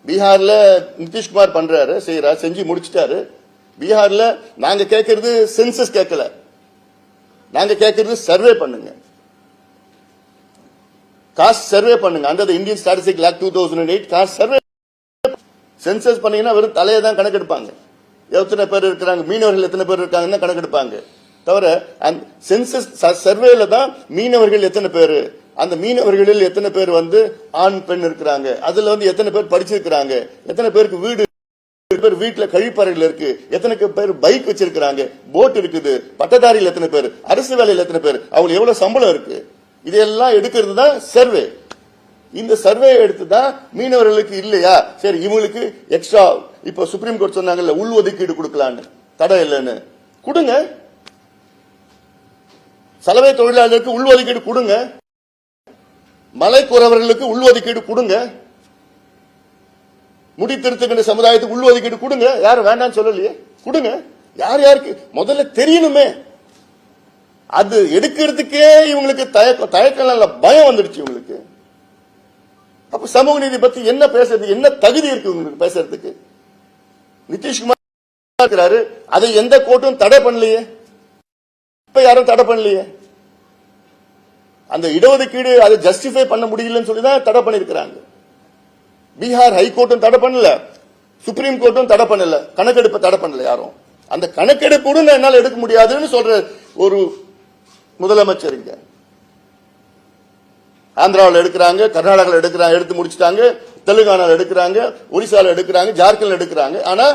பீகார்ல நிதிஷ்குமார் பண்றாரு, செய்யறாரு, செஞ்சு முடிச்சிட்டாரு. பீகார்ல நாங்க கேட்கறது சென்சஸ் கேட்கல, நாங்க கேட்கறது சர்வே பண்ணுங்க, காஸ்ட் சர்வே பண்ணுங்க. அந்த Indian statistics act 2008 caste survey. Census பண்ணீங்கன்னா வெறும் தலையை தான் கணக்கெடுப்பாங்க. எத்தனை பேர் இருக்கிறாங்க, மீனவர்கள் எத்தனை பேர் இருக்காங்கன்னு கணக்கெடுப்பாங்க. தவிர அந்த சென்சஸ் சர்வேல தான் மீனவர்கள் எத்தனை பேர், அந்த மீனவர்களில் எத்தனை பேர் ஆண் பெண் இருக்கிறாங்க, அதுல எத்தனை பேர் படிச்சிருக்கிறாங்க, எத்தனை பேருக்கு வீடு, பேர் வீட்டுல கழிப்பறைகள் இருக்கு, எத்தனை பேர் பைக் வச்சிருக்கிறாங்க, போட் இருக்குது, பட்டதாரியில் எத்தனை பேர், அரசு வேலையில் எத்தனை பேர், அவங்களுக்கு எவ்வளவு சம்பளம் இருக்கு, இதெல்லாம் எடுக்கிறது தான் சர்வே. இந்த சர்வே எடுத்துதான் மீனவர்களுக்கு இல்லையா, சரி இவங்களுக்கு எக்ஸ்ட்ரா இப்ப சுப்ரீம் கோர்ட் சொன்னாங்கல்ல உள் ஒதுக்கீடு கொடுக்கலான்னு, தடை இல்லைன்னு கொடுங்க. சலவை தொழிலாளர்களுக்கு உள் ஒதுக்கீடு கொடுங்க, மலைக்குறவர்களுக்கு உள் ஒதுக்கீடு கொடுங்க, முடித்திருத்துகின்ற சமுதாயத்துக்கு உள் ஒதுக்கீடு கொடுங்க. யாரும் வேண்டாம்னு சொல்லலையே, கொடுங்க. யார் யாருக்கு முதல்ல தெரியணுமே. அது எடுக்கிறதுக்கே இவங்களுக்கு தயக்கம் இல்ல, பயம் வந்துடுச்சு இவங்களுக்கு. அப்ப சமூக நீதி பத்தி என்ன பேசுறது, என்ன தகுதி இருக்கு உங்களுக்கு பேசுறதுக்கு? நிதிஷ்குமார் இருக்கிறாரு, அதை எந்த கோர்ட்டும் தடை பண்ணலையே, இப்ப யாரும் தடை பண்ணலையே. அந்த இடஒதுக்கீடு அதை ஜஸ்டிஃபை பண்ண முடியலன்னு சொல்லிதான் தடை பண்ணிருக்கிறாங்க. பீகார் ஹைகோர்ட்டும் தடை பண்ணல, சுப்ரீம் கோர்ட்டும் தடை பண்ணல, கணக்கெடுப்பு தடை பண்ணல யாரும். அந்த கணக்கெடுப்பு என்னால் எடுக்க முடியாதுன்னு சொல்ற ஒரு முதலமைச்சர் இங்க ஆந்திராவில் எடுக்கிறாங்க, கர்நாடகாவில் எடுக்கிறாங்க, எடுத்து முடிச்சிட்டாங்க, தெலுங்கானாவில் எடுக்கிறாங்க, ஒரிசால எடுக்கிறாங்க, ஜார்க்கண்ட் எடுக்கிறாங்க. ஆனா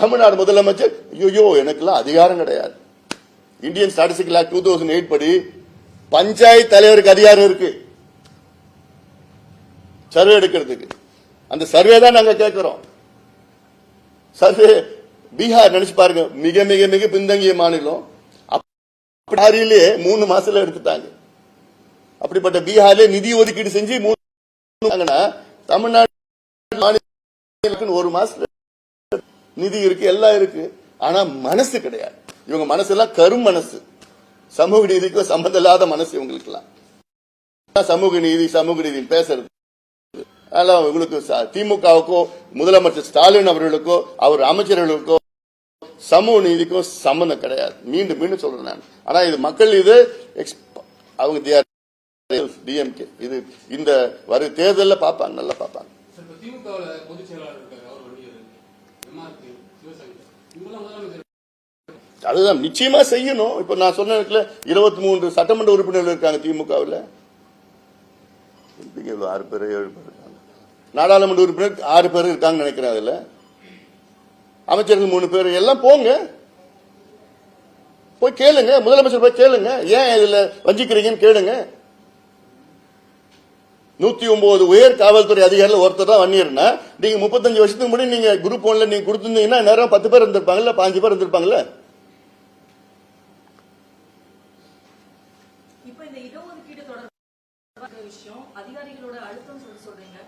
தமிழ்நாடு முதலமைச்சர் ஐயோ எனக்குலாம் அதிகாரம் கிடையாது. இந்தியன் ஸ்டாட்டிஸ்டிக்ஸ் ஆக்ட் 2008 படி பஞ்சாயத்து தலைவருக்கு அதிகாரம் இருக்கு சர்வே எடுக்கிறதுக்கு. அந்த சர்வே தான் நாங்க கேட்கிறோம். சர்வே பீகார் நினைச்சு பாருங்க, மிக மிக மிக பின்தங்கிய மாநிலம். பீகாரிலே 3 மாசத்துல எடுத்துட்டாங்க. அப்படிப்பட்ட பீகார்ல நிதி ஒதுக்கீடு செஞ்சு 3 தமிழ்நாடு 1 மாசத்துல நிதி இருக்கு, எல்லாம் இருக்கு. ஆனா மனசு கிடையாது. இவங்க மனசு எல்லாம் கரும் மனசு, சமூக நீதிக்கு சம்பந்தம் இல்லாத மனசு இவங்களுக்கு எல்லாம். சமூக நீதி பேசுறது உங்களுக்கு திமுகவுக்கோ முதலமைச்சர் ஸ்டாலின் அவர்களுக்கோ அவர் அமைச்சர்களுக்கோ சமூக நீதிக்கும் சம்பந்தம் கிடையாது. மீண்டும் மீண்டும் சொல்றேன் நான். ஆனா இது மக்கள் இது அவங்க டிஎம்கே இது இந்த வரும் தேர்தலில் பார்ப்பாங்க, நல்லா பார்ப்பாங்க. அதுதான் நிச்சயமா செய்யணும். இப்ப நான் சொன்ன 23 சட்டமன்ற உறுப்பினர்கள் இருக்காங்க திமுகவில். 6 பேர் 7 பேர் இருக்காங்க. நாடாளுமன்ற உறுப்பினர் 6 பேர் இருக்காங்க நினைக்கிறேன். அதுல அமைச்சர்கள் 3 பேர். எல்லாம் போங்க, போய் கேளுங்க, முதலமைச்சர் போய் கேளுங்க, ஏன் இதுல வஞ்சிக்கிறீங்கன்னு கேளுங்க. 109 உயர் காவல்துறை அதிகாரிகள் ஒருத்தர் தான் வன்னியர்னா, நீங்க 35 வருஷத்துக்கு முன்னாடி நீங்க குரூப் 1ல நீங்க கொடுத்திருந்தீங்கன்னா நேரம் 10 பேர் இருந்திருப்பாங்கல்ல, 5 பேர் இருந்திருப்பாங்கல்ல. இப்ப இந்த இடஒதுக்கீடு தொடர்பான விஷயம் அதிகாரிகளோட அழுத்தம் சொல்றீங்க.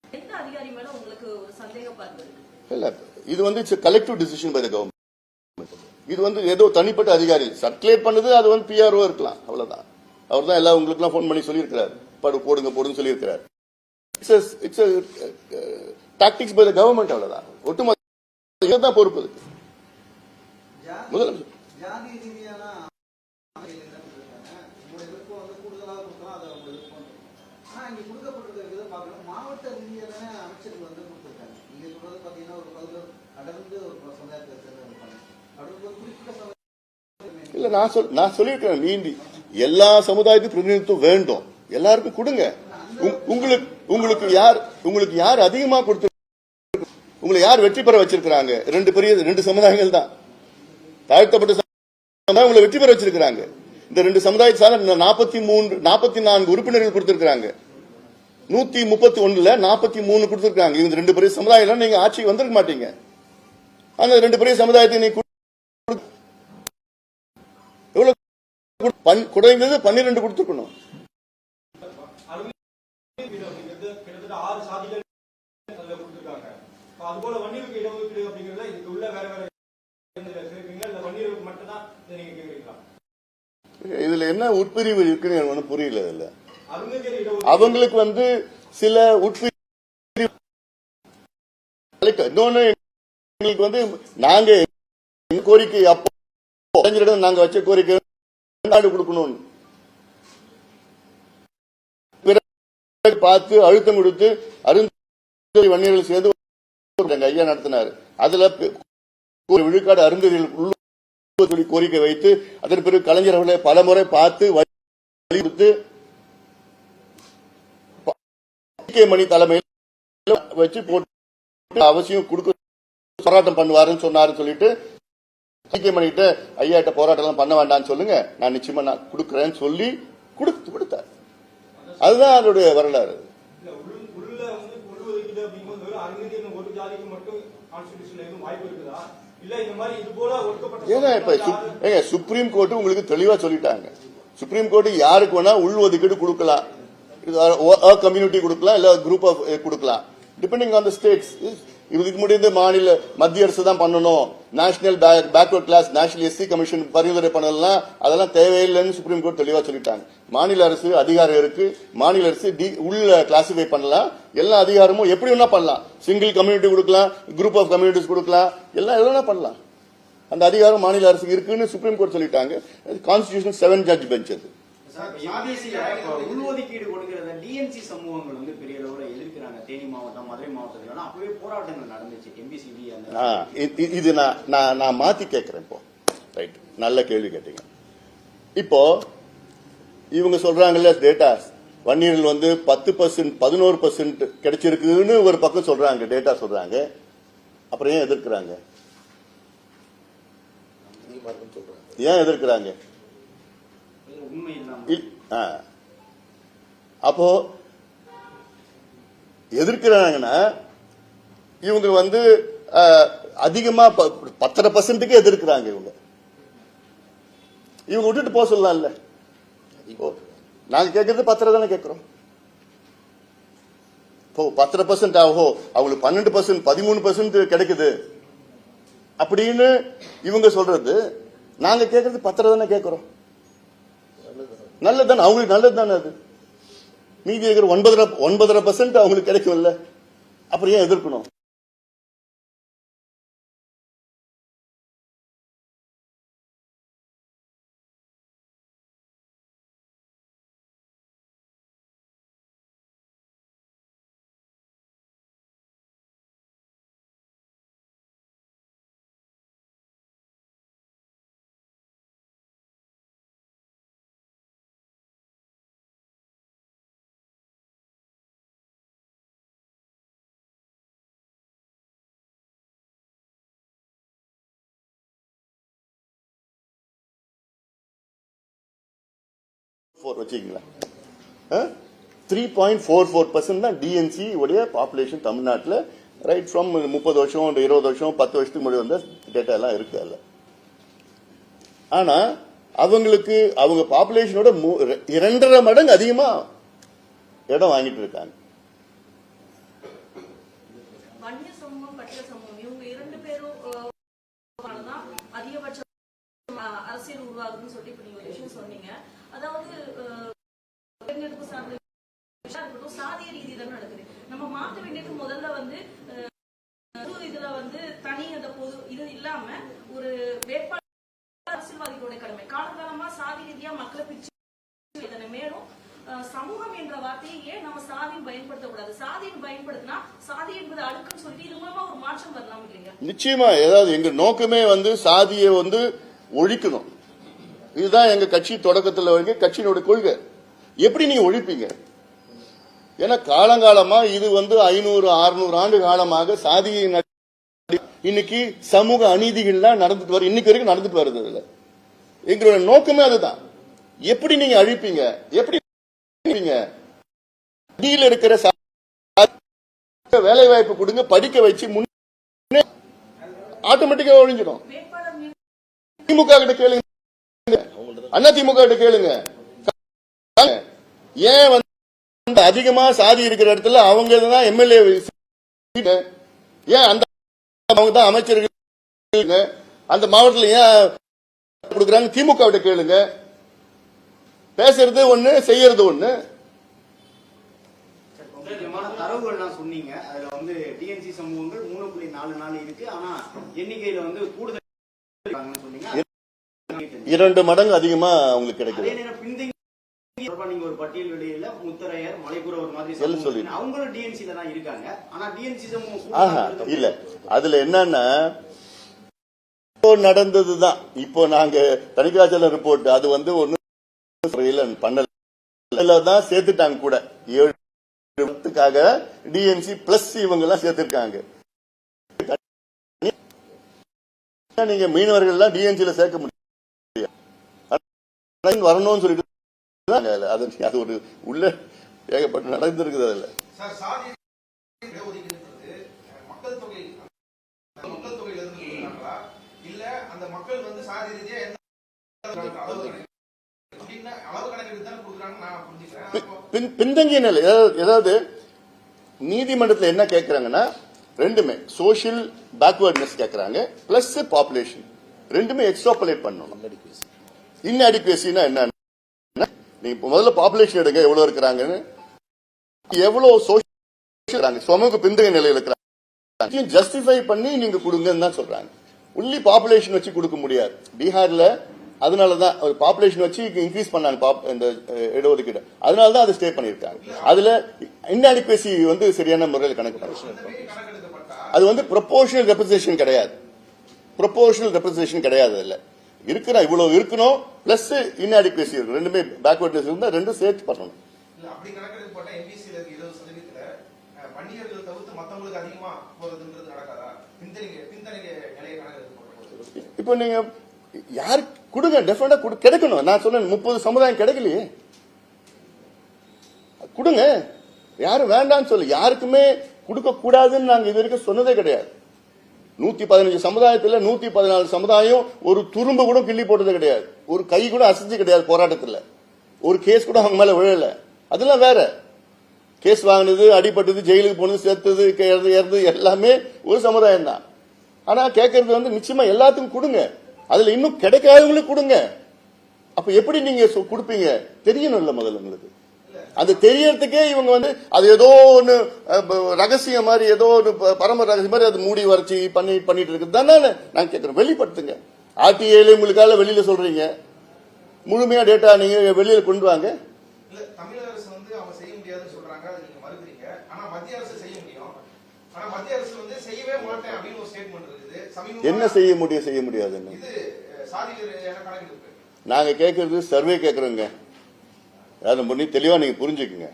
எந்த அதிகாரி மேல உங்களுக்கு ஒரு சந்தேக பார்வை இருக்கு? இல்ல, இது வந்து it's collective decision by the government. இது வந்து ஏதோ தனிப்பட்ட அதிகாரி சர்க்குலேட் பண்ணது, அது வந்து பிஆர்ஓ இருக்கலாம், அவ்வளவுதான். அவர் தான் எல்லாம் உங்களுக்கு எல்லாம் போன் பண்ணி சொல்லியிருக்கிறார், போடுங்க சொல்லியிருக்கிறார். It's tactics by the government, அவ்வளவுதான். ஒட்டுமொத்த தான் பொறுப்பு இருக்கு. முதலமைச்சர் மாவட்ட ரீதியான அமைச்சர்கள் வந்து கொடுத்திருக்காங்க. நீங்க சொல்றது பாத்தீங்கன்னா ஒரு அடர்ந்து ஒரு சமுதாயத்தை சேர்ந்த இல்ல, நான் சொல்லியிருக்கேன், மீண்டி எல்லா சமுதாயத்துக்கும் பிரதிநிதித்துவம் வேண்டும், எல்லாருக்கும் கொடுங்க. உங்களுக்கு யார் அதிகமா கொடுத்து உங்களை யார் வெற்றி பெற வச்சிருக்காங்க? 2 சமுதாயங்கள் தான். தாழ்த்தப்பட்ட சமுதாயம் உங்களை வெற்றி பெற வச்சிருக்காங்க. இந்த 2 சமுதாயத்தால 44 உறுப்பினர்கள் கொடுத்திருக்காங்க. 131ல 43 கொடுத்திருக்காங்க. இந்த 2 பெரிய சமுதாயம் நீங்க ஆட்சிக்கு வந்திருக்க மாட்டீங்க. அந்த 2 பெரிய சமுதாயத்தை நீங்க குறைந்தது 12 கொடுத்துக்கணும். இதுல என்ன உட்பிரிவு இருக்குன்னு எனக்கு புரியல. இதுல அவங்களுக்கு வந்து சில உட்பிரிவு, இன்னொன்னு எங்களுக்கு வந்து நாங்க கோரிக்கை அப்போ நாங்க வச்ச கோரிக்கை நாடு கொடுக்கணும் பார்த்து அழுத்தம் கொடுத்து அருந்ததி வன்னியர்கள் சேர்ந்து ஐயா நடத்தினார். அதுல விழுக்காடு அருந்ததிகள் கோரிக்கை வைத்து அதன் பிறகு கலைஞர் அவர்களை பல முறை பார்த்து வலியுறுத்தி மணி தலைமையில் வச்சு போட்டு அவசியம் கொடுக்க போராட்டம் பண்ணுவாருன்னு சொன்னாரு. சொல்லிட்டு மணிகிட்ட ஐயாட்ட போராட்டம் பண்ண வேண்டாம்னு சொல்லுங்க, நான் நிச்சயமா நான் கொடுக்கறேன்னு சொல்லி கொடுத்தார். அதுதான் அதனுடைய வரலாறு. சுப்ரீம் கோர்ட் உங்களுக்கு தெளிவா சொல்லிட்டாங்க. சுப்ரீம் கோர்ட் யாருக்கு வேணா உள்ஒதுக்கீடு கொடுக்கலாம், கம்யூனிட்டி கொடுக்கலாம், இல்ல குரூப் ஆஃப் கொடுக்கலாம், டிபெண்டிங் ஆன் தி ஸ்டேட்ஸ். இதுக்கு முடிந்து மாநில மத்திய அரசு தான் பண்ணணும், national backward class national SC commission பரிந்துரை பண்ணலாம், அதெல்லாம் தேவையில்லைன்னு சுப்ரீம் கோர்ட் தெளிவா சொல்லிட்டாங்க. மாநில அரசு அதிகாரம் இருக்கு, மாநில அரசு உள்ள கிளாசிஃபை பண்ணலாம், எல்லா அதிகாரமும் எப்படி வேணா பண்ணலாம், சிங்கிள் கம்யூனிட்டி கொடுக்கலாம், குரூப் ஆஃப் கம்யூனிட்டிஸ் கொடுக்கலாம், எல்லாம் எவ்வளவு பண்ணலாம். அந்த அதிகாரம் மாநில அரசுக்கு இருக்குன்னு சுப்ரீம் கோர்ட் சொல்லிட்டாங்க. கான்ஸ்டிடியூஷன் 7 ஜட்ஜ் பெஞ்ச் அது. உள்ஒதுக்கீடு கொடுக்கிறத டிஎன்சி சமூகங்கள் வந்து பெரிய அளவில் எதிர்க்கிறாங்க. தேனி மாவட்டம், மதுரை மாவட்டத்தில் அப்பவே போராட்டங்கள் நடந்துச்சு. எம்பிசிபி இது நான் மாத்தி கேட்கிறேன். இப்போ ரைட், நல்ல கேள்வி கேட்டீங்க. இப்போ இவங்க சொல்றாங்கல்ல டேட்டா, வன்னியர்கள் வந்து 10% 11% கிடைச்சிருக்குன்னு ஒரு பக்கம் சொல்றாங்க, டேட்டா சொல்றாங்க. அப்புறம் ஏன் எதிர்க்கிறாங்க? ஏன் எதிர்க்கிறாங்க? அப்போ எதிர்க்கிறாங்கன்னா இவங்க வந்து அதிகமா 10% எதிர்க்கிறாங்க இவங்க விட்டுட்டு போக சொல்லலாம்ல. நாங்க கேட்கறது 10 தானே கேட்கிறோம். 10% ஆகோ அவங்களுக்கு 12% 13% கிடைக்குது அப்படின்னு இவங்க சொல்றது, நாங்க கேட்கறது 10 தானே கேட்கிறோம். நல்லதுதானே, அவங்களுக்கு நல்லது தானே. அது மீதி இருக்கிற 9.5% அவங்களுக்கு கிடைக்கும்ல, அப்புறம் ஏன் எதிர்க்கணும்? வச்சுக்கீங்களா 3.44% தான் டிஎன்சி உடைய பாப்புலேஷன் தமிழ்நாட்டில். ரைட் ஃப்ரம் 30 வருஷம் 20 வருஷம் 10 வருஷத்துக்கு முன்னாடி வந்த டேட்டா எல்லாம் இருக்கு அல்ல. ஆனா அவங்களுக்கு அவங்க பாப்புலேஷனோட 2.5 மடங்கு அதிகமா இடம் வாங்கிட்டு இருக்காங்க. வன்னிய சமூகம் பட்டியல் சமூகம் இவங்க 2 பேரும் அதிகபட்ச அரசியல் உருவாகுதுன்னு சொல்லிட்டு இப்ப நீங்க ஒரு விஷயம் சொன்னீங்க. அதாவது தேர்ந்தெடுப்பு சார்ந்த இருக்கட்டும் சாதிய ரீதியில நடக்குது. நம்ம மாற்ற வேண்டியது முதல்ல வந்து இதுல வந்து தனி அந்த பொது இது இல்லாம ஒரு வேட்பாளர் அரசியல்வாதிகளுடைய கடமை. காலகாலமா சாதி ரீதியா மக்களை பிரிச்சு இதனை மேலும் சமூகம் என்ற வார்த்தையை ஏன் நம்ம சாதியும் பயன்படுத்தக்கூடாது? சாதியும் பயன்படுத்தினா சாதி என்பது அழுக்குன்னு சொல்லிட்டு இது மூலமா ஒரு மாற்றம் வரலாம் இல்லைங்க? நிச்சயமா. ஏதாவது எங்க நோக்கமே வந்து சாதியை வந்து ஒழிக்கணும். இதுதான் எங்க கட்சி தொடக்கத்தில் கட்சியினுடைய கொள்கை. எப்படி நீங்க ஒழிப்பீங்க? ஏன்னா காலங்காலமா இது வந்து 500-600 ஆண்டு காலமாக சாதியை இன்னைக்கு சமூக அநீதிகள்லாம் நடந்துட்டு வருது, இன்னைக்கு வரைக்கும் நடந்துட்டு வருது. இல்ல எங்களோட நோக்கமே அதுதான். எப்படி நீங்க அழிப்பீங்க? எப்படி அடியில் இருக்கிற வேலை வாய்ப்பு கொடுங்க, படிக்க வச்சு முன்னே ஆட்டோமேட்டிக்கா ஒழிஞ்சிடும். திமுக கிட்ட கேளுங்க, அண்ணா திமுக கிட்ட கேளுங்க, ஏன் வந்து அதிகமா சாதி இருக்கிற இடத்துல அவங்க தான் எம்எல்ஏ, ஏன் அந்த அவங்க தான் அமைச்சர்கள் அந்த மாவட்டத்தில் ஏன் கொடுக்குறாங்க? திமுக கிட்ட கேளுங்க. பேசுறது ஒண்ணு, செய்யறது ஒண்ணு. தரவுகள்லாம் சொன்னீங்க. அதுல வந்து டிஎன்சி சமூகங்கள் 3.44 இருக்கு. ஆனா எண்ணிக்கையில வந்து கூடுதல் 2 மடங்கு அதிகமா அவங்களுக்கு கிடைக்குது. நீங்க ஒரு பட்டியல் வெளியில முத்தரையர் மலைக்குறவர் மாதிரி அவங்களும் டிஎன்சில தான் இருக்காங்க. ஆனா டிஎன்சி சமூகம் இல்ல. அதுல என்னன்னா நடந்ததுதான். இப்போ நாங்க தணிகாச்சலம் ரிப்போர்ட் அது வந்து ஒண்ணு பண்ணல தான் சேர்த்துட்டாங்க கூட 7 டிஎன்சி பிளஸ் இவங்க எல்லாம் சேர்த்திருக்காங்க. நீங்க மீனவர்கள் எல்லாம் டிஎன்சில சேர்க்க முடியும் வரணும்னு சொல்லிட்டு அது ஒரு உள்ள ஏகப்பட்டு நடந்திருக்குது. அதுல மக்கள் தொகை இல்ல அந்த மக்கள் வந்து சாதி ரீதியா பின்தங்கிய நிலை. ஏதாவது நீதிமன்றத்தில் என்ன கேட்கறாங்கன்னா ரெண்டுமே சோசியல் பேக்வர்ட்னஸ் கேட்கறாங்க பிளஸ் பாப்புலேஷன் ரெண்டுமே எக்ஸ்ட்ராபுலேட் பண்ணணும். இன்அடிக்குவசினா என்ன? நீங்க முதல்ல பாப்புலேஷன் எடுங்க, எவ்வளவு இருக்கிறாங்கன்னு, எவ்வளவு சோசியல் சமூக பின்தங்கிய நிலையில் இருக்கிறாங்க ஜஸ்டிஃபை பண்ணி நீங்க கொடுங்கன்னு தான் சொல்றாங்க. உள்ளி பாப்புலேஷன் வச்சு கொடுக்க முடியாது. பீகார்ல அதனாலதான் பாப்புலேஷன் வச்சு இன்க்ரீஸ் பண்ணாங்க இந்த இடஒதுக்கீடு. அதனாலதான் அதை ஸ்டே பண்ணிருக்காங்க. அதுல இன்அடிக்குவசி வந்து சரியான முறையில் கணக்கு பண்ண அது வந்து ப்ரொபோர்ஷனல் ரெப்ரசன்டேஷன் கிடையாது. ப்ரொபோர்ஷனல் ரெப்ரசன்டேஷன் கிடையாது. அதுல இருக்கிற இவ்வளவு இருக்கணும் பிளஸ் இன்அடிக்குவசி இருக்கு. ரெண்டுமே பேக்வர்ட்னஸ் இருந்தா ரெண்டும் சேர்த்து பண்ணணும். இப்போ நீங்க யாரு கொடுங்க, டெஃபினட்டா கிடைக்கணும். நான் சொன்னேன் 30 சமுதாயம் கிடைக்கலையே, கொடுங்க. யாரும் வேண்டாம்னு சொல்லு, யாருக்குமே கொடுக்க கூடாதுன்னு நாங்க இது வரைக்கும் சொன்னதே கிடையாது. 115 சமுதாயத்துல 114 சமுதாயம் ஒரு துரும்பு கூட கிள்ளி போட்டது கிடையாது, ஒரு கை கூட அசைஞ்சு கிடையாது போராட்டத்துல, ஒரு கேஸ் கூட அவங்க மேல விழல. அதெல்லாம் வேற கேஸ் வாங்கினது, அடிபட்டது, ஜெயிலுக்கு போனது, சேர்த்தது, இறந்து எல்லாமே ஒரு சமுதாயம் தான். ஆனா கேட்கறது வந்து நிச்சயமா எல்லாத்துக்கும் கொடுங்க, அதுல இன்னும் கிடைக்காதவங்களுக்கு கொடுங்க. அப்ப எப்படி நீங்க கொடுப்பீங்க தெரியணும்ல முதல்ல உங்களுக்கு. அது தெரியறதுக்கே இவங்க வந்து அது ஏதோ ஒண்ணு ரகசியம் மாதிரி, ஏதோ ஒன்று பரம ரகசியம் மாதிரி அது மூடி வரைச்சி பண்ணிட்டு இருக்குது தானே நான் கேட்கிறேன். வெளிப்படுத்துங்க. ஆர்டிஐல உங்களுக்காக வெளியில சொல்றீங்க, முழுமையா டேட்டா நீங்க வெளியில கொண்டு வாங்க. தமிழக அரசு வந்து அவங்க செய்ய முடியாதுன்னு சொல்றாங்க, அது நீங்க மறுக்கிறீங்க. ஆனா மத்திய அரசு செய்ய முடியும். ஆனா மத்திய அரசு வந்து செய்யவே மாட்டேன் அப்படின்னு ஒரு ஸ்டேட்மெண்ட் இருக்குது. என்ன செய்ய முடியாதுன்னு இது சாதி கணக்கெடுப்பு நாங்க கேட்கறது சர்வே கேட்கறோங்க. அதை தெளிவா நீங்க புரிஞ்சுக்குங்க.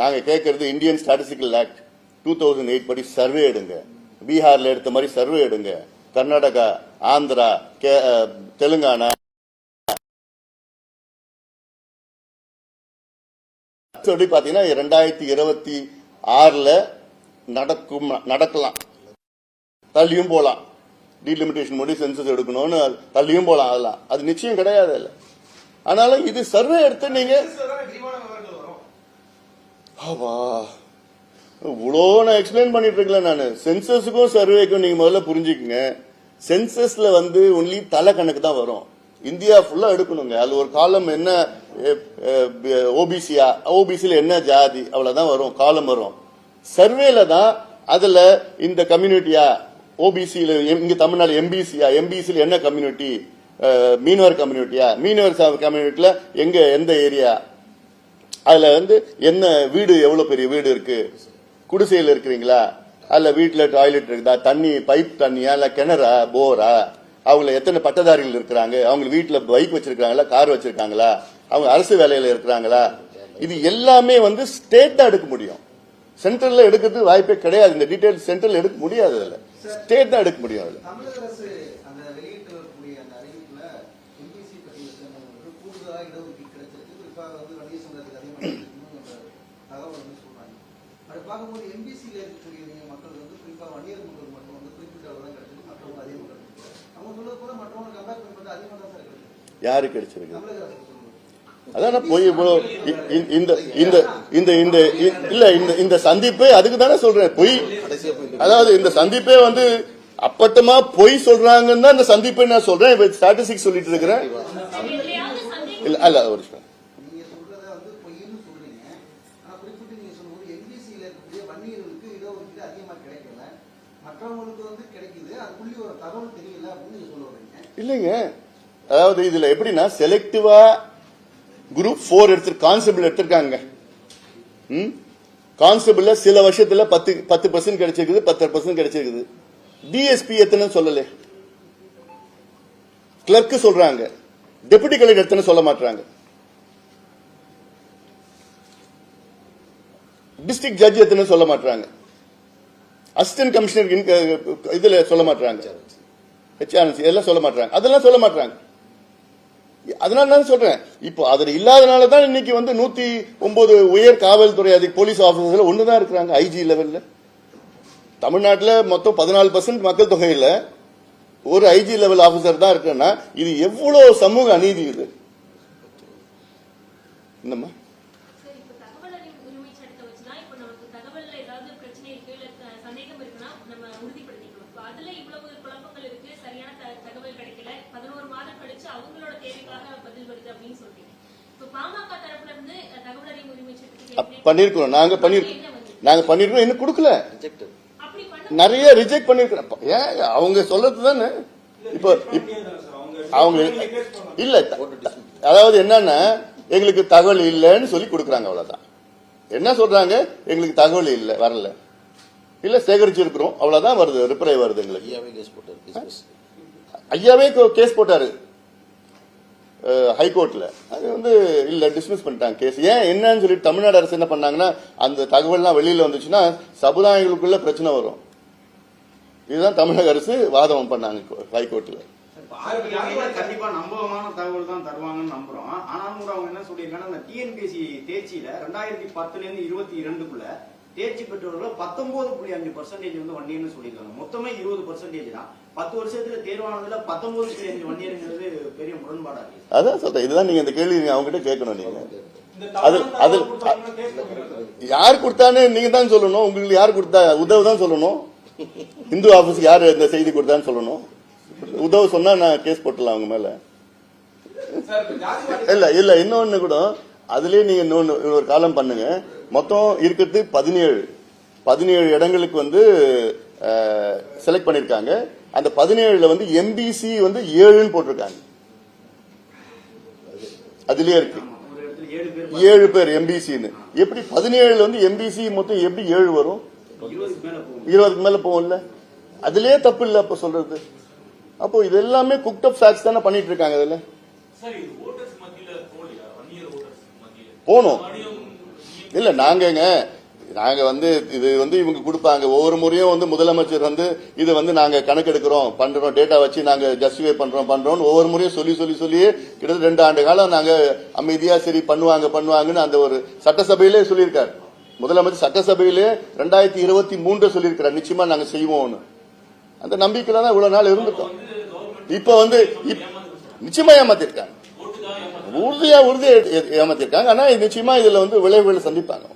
நாங்க கேட்கறது இந்தியன் ஸ்டாட்டிஸ்டிக்கல் ஆக்ட் 2008 படி சர்வே எடுங்க. பீகார்ல எடுத்த மாதிரி சர்வே எடுங்க. கர்நாடகா, ஆந்திரா, தெலுங்கானா பாத்தீங்கன்னா 2026 நடக்கலாம், தள்ளியும் போலாம். டீலிமிட்டேஷன் முடி சென்சஸ் எடுக்கணும்னு தள்ளியும் போலாம். அதெல்லாம் அது நிச்சயம் கிடையாது. இல்ல ஆனாலும் இது சர்வே எடுத்து நீங்க இவ்வளோ நான் எக்ஸ்பிளைன் பண்ணிட்டு இருக்கல. நான் சென்சஸுக்கும் சர்வேக்கும் நீங்க முதல்ல புரிஞ்சுக்குங்க. சென்சஸ்ல வந்து ஒன்லி தலை கணக்கு தான் வரும். இந்தியா ஃபுல்லா எடுக்கணுங்க. அது ஒரு காலம் என்ன ஓபிசியா, ஓபிசில என்ன ஜாதி, அவ்வளவுதான் வரும், காலம் வரும். சர்வேல தான் அதுல இந்த கம்யூனிட்டியா, ஓபிசியில இங்க தமிழ்நாடு எம்பிசியா, எம்பிசியில என்ன கம்யூனிட்டி, மீனவர் கம்யூனிட்டியா, மீனவர் கம்யூனிட்டியில எங்க எந்த ஏரியா, அதுல வந்து என்ன வீடு, எவ்வளவு பெரிய வீடு இருக்கு, குடிசையில் இருக்கிறீங்களா, அல்ல வீட்டுல டாய்லெட் இருக்குதா, தண்ணி பைப் தண்ணியா, இல்ல கிணறா, போரா, அவங்க எத்தனை பட்டதாரிகள் இருக்கிறாங்க, அவங்க வீட்டுல பைக் வச்சிருக்காங்களா, கார் வச்சிருக்காங்களா, அவங்க அரசு வேலையில இருக்கிறாங்களா, இது எல்லாமே வந்து ஸ்டேட் தான் எடுக்க முடியும். சென்ட்ரல்ல எடுக்கிறது வாய்ப்பே கிடையாது. இந்த டீடைல் சென்ட்ரல் எடுக்க முடியாது. அதுல ஸ்டேட் தான் எடுக்க முடியும். அதுல தமிழக அரசு அந்த வெளியிட்டிருக்கக்கூடிய அந்த அறிவிப்புல எம்பிசி பட்டியலுக்கு கூடுதலா இடஒதுக்கீடு கிடைச்சிருக்கு, குறிப்பாக வந்து வணிக சங்கத்துக்கு அதிகமாக தகவல் வந்து சொல்றாங்க. அப்படி பார்க்கும்போது எம்பிசியில இருக்கக்கூடிய மக்கள் வந்து குறிப்பாக வன்னியர் மக்கள் மட்டும் வந்து குறிப்பிட்ட அளவு தான் கிடைச்சிருக்கு, மற்றவங்க அதே மக்கள் அவங்க சொல்றது கூட மற்றவங்க கம்பேர் பண்ணும்போது அதிகமாக தான் சார் கிடைச்சிருக்கு. யாரு கிடைச்சிருக்கு? தமிழக அரசு அதான் போய் இந்த சந்திப்பே அதுக்கு தானே சொல்றேன். பொய், அதாவது இந்த சந்திப்பே வந்து அப்பட்டமா பொய் சொல்றாங்கன்னு தான் இந்த சந்திப்பை நான் சொல்றேன். ஸ்டாட்டிஸ்டிக்ஸ் சொல்லிட்டு இருக்கிறேன். இல்ல ஒரு நீங்க சொல்றத வந்து பொய்ன்னு சொல்றீங்க. ஆனா குறிப்பிட்டு நீங்க சொல்லும்போது எம்பிசியில இருக்கக்கூடிய வன்னியர்களுக்கு இடஒதுக்கீடு அதிகமா கிடைக்கல, மற்றவங்களுக்கு வந்து கிடைக்குது, அது புள்ளி ஒரு தகவல் தெரியல அப்படின்னு நீங்க சொல்ல வரீங்க. இல்லைங்க, அதாவது இதுல எப்படின்னா செலக்டிவா குரூப் 4 கான்ஸ்டபிள் எடுத்திருக்காங்க. கான்ஸ்டபிள்ல சில வருஷத்துல 10% கிடைச்சிருக்குது, 10% கிடைச்சிருக்குது. டிஎஸ்பி எத்தனை சொல்லல, கிளர்க் சொல்றாங்க, டெபுட்டி கலெக்டர் எத்தனை சொல்ல மாட்டாங்க, டிஸ்ட்ரிக்ட் ஜட்ஜ் எத்தனை சொல்ல மாட்டாங்க, அசிஸ்டன்ட் கமிஷனர் இதுல சொல்ல மாட்டாங்க, ஹெச்ஆர்என்சி எல்லாம் சொல்ல மாட்டாங்க, அதெல்லாம் சொல்ல மாட்டாங்க. அதனால நான் சொல்றேன், இப்போ அதுல இல்லாதனாலதான் இன்னைக்கு வந்து 109 உயர் காவல்துறை போலீஸ் ஆபீசர்ல ஒண்ணுதான் இருக்கிறாங்க ஐஜி லெவல்ல. தமிழ்நாட்டில் மொத்தம் 14% மக்கள் தொகையில ஒரு ஐஜி லெவல் ஆபீசர் தான் இருக்குன்னா இது எவ்வளவு சமூக அநீதி. இது என்னம்மா பண்ணிருக்கோம், நாங்க பண்ணிருக்கோம், இன்னும் கொடுக்கல, நிறைய ரிஜெக்ட் பண்ணிருக்கோம். ஏன் அவங்க சொல்றது தானே. இப்போ அவங்க இல்ல, அதாவது என்னன்னா எங்களுக்கு தகவல் இல்லைன்னு சொல்லி கொடுக்குறாங்க, அவ்வளவுதான். என்ன சொல்றாங்க, எங்களுக்கு தகவல் இல்ல, வரல, இல்ல சேகரிச்சிருக்கிறோம், அவ்வளவுதான் வருது, ரிப்ளை வருது. எங்களுக்கு ஐயாவே கேஸ் போட்டாரு ஹைகோர்ட்ல, அது வந்து இல்ல டிஸ்மிஸ் பண்ணிட்டாங்க கேஸ். ஏன் என்னன்னு சொல்லிட்டு தமிழ்நாடு அரசு என்ன பண்ணாங்கன்னா, அந்த தகவல்லாம் வெளியில வந்துச்சுன்னா சமுதாயங்களுக்குள்ள பிரச்சனை வரும். இதுதான் தமிழக அரசு வாதம் பண்ணாங்க ஹைகோர்ட்ல. கண்டிப்பா நம்பகமான தகவல் தான் தருவாங்கன்னு நம்புறோம். ஆனாலும் கூட அவங்க என்ன சொல்லியிருக்காங்கன்னா, அந்த டிஎன்பிஎஸ்சி தேர்ச்சியில 2010 இருந்து 22க்குள்ள தேர்ச்சி பெற்றவர்கள் 19.5% வந்து 1 இயர்னு சொல்லியிருக்காங்க. மொத்தமே 20% தான். 10 வருஷத்துல தேர்வானதுல 19.5 1 இயர்ங்கிறது பெரிய முரண்பாடா இருக்கு. அதான் சொல்றேன், இதுதான் நீங்க இந்த கேள்வி அவங்க கிட்ட கேட்கணும். நீங்க அது யார் கொடுத்தான்னு நீங்க தான் சொல்லணும். உங்களுக்கு யார் கொடுத்தா? உத்தவ் தான் சொல்லணும். இந்து ஆபீஸ்க்கு யாரு இந்த செய்தி கொடுத்தான்னு சொல்லணும். உத்தவ் சொன்னா நான் கேஸ் போட்டுலாம் அவங்க மேல. இல்ல இன்னொன்னு கூட அதுலயே நீங்க இன்னொரு காலம் பண்ணுங்க. மொத்தம் இருக்கிறது 17 இடங்களுக்கு வந்து செலக்ட் பண்ணிருக்காங்க. அந்த 17ல வந்து எம்பிசி வந்து 7ன்னு போட்டிருக்காங்க. அதுலயே இருக்கு 7 பேர் எம்பிசின்னு. எப்படி 17ல வந்து எம்பிசி மொத்தம் எப்படி 7 வரும்? 20க்கு மேல போகும்ல. அதுலயே தப்பு இல்ல அப்ப சொல்றது. அப்போ இது எல்லாமே குக்ட் அப் ஃபேக்ட்ஸ் தானே பண்ணிட்டு இருக்காங்க. அதுல போனோம் இல்ல நாங்க வந்து இது வந்து இவங்க கொடுப்பாங்க. ஒவ்வொரு முறையும் வந்து முதலமைச்சர் வந்து இது வந்து நாங்க கணக்கெடுக்கிறோம் பண்றோம், டேட்டா வச்சு நாங்க ஜஸ்டிஃபை பண்றோம் ஒவ்வொரு முறையும் சொல்லியே கிட்டத்தட்ட 2 ஆண்டு காலம் நாங்க அமைதியா சரி பண்ணுவாங்கன்னு அந்த ஒரு சட்டசபையிலே சொல்லியிருக்காரு முதலமைச்சர். சட்டசபையிலே 2023 சொல்லியிருக்கிறார் நிச்சயமா நாங்க செய்வோம்னு. அந்த நம்பிக்கையில தான் இவ்வளவு நாள் இருந்துட்டோம். இப்ப வந்து நிச்சயமா ஏமாத்திருக்காங்க, உறுதியா ஏமாத்திருக்காங்க. ஆனா நிச்சயமா இதுல வந்து விளைவுகளை சந்திப்பாங்க.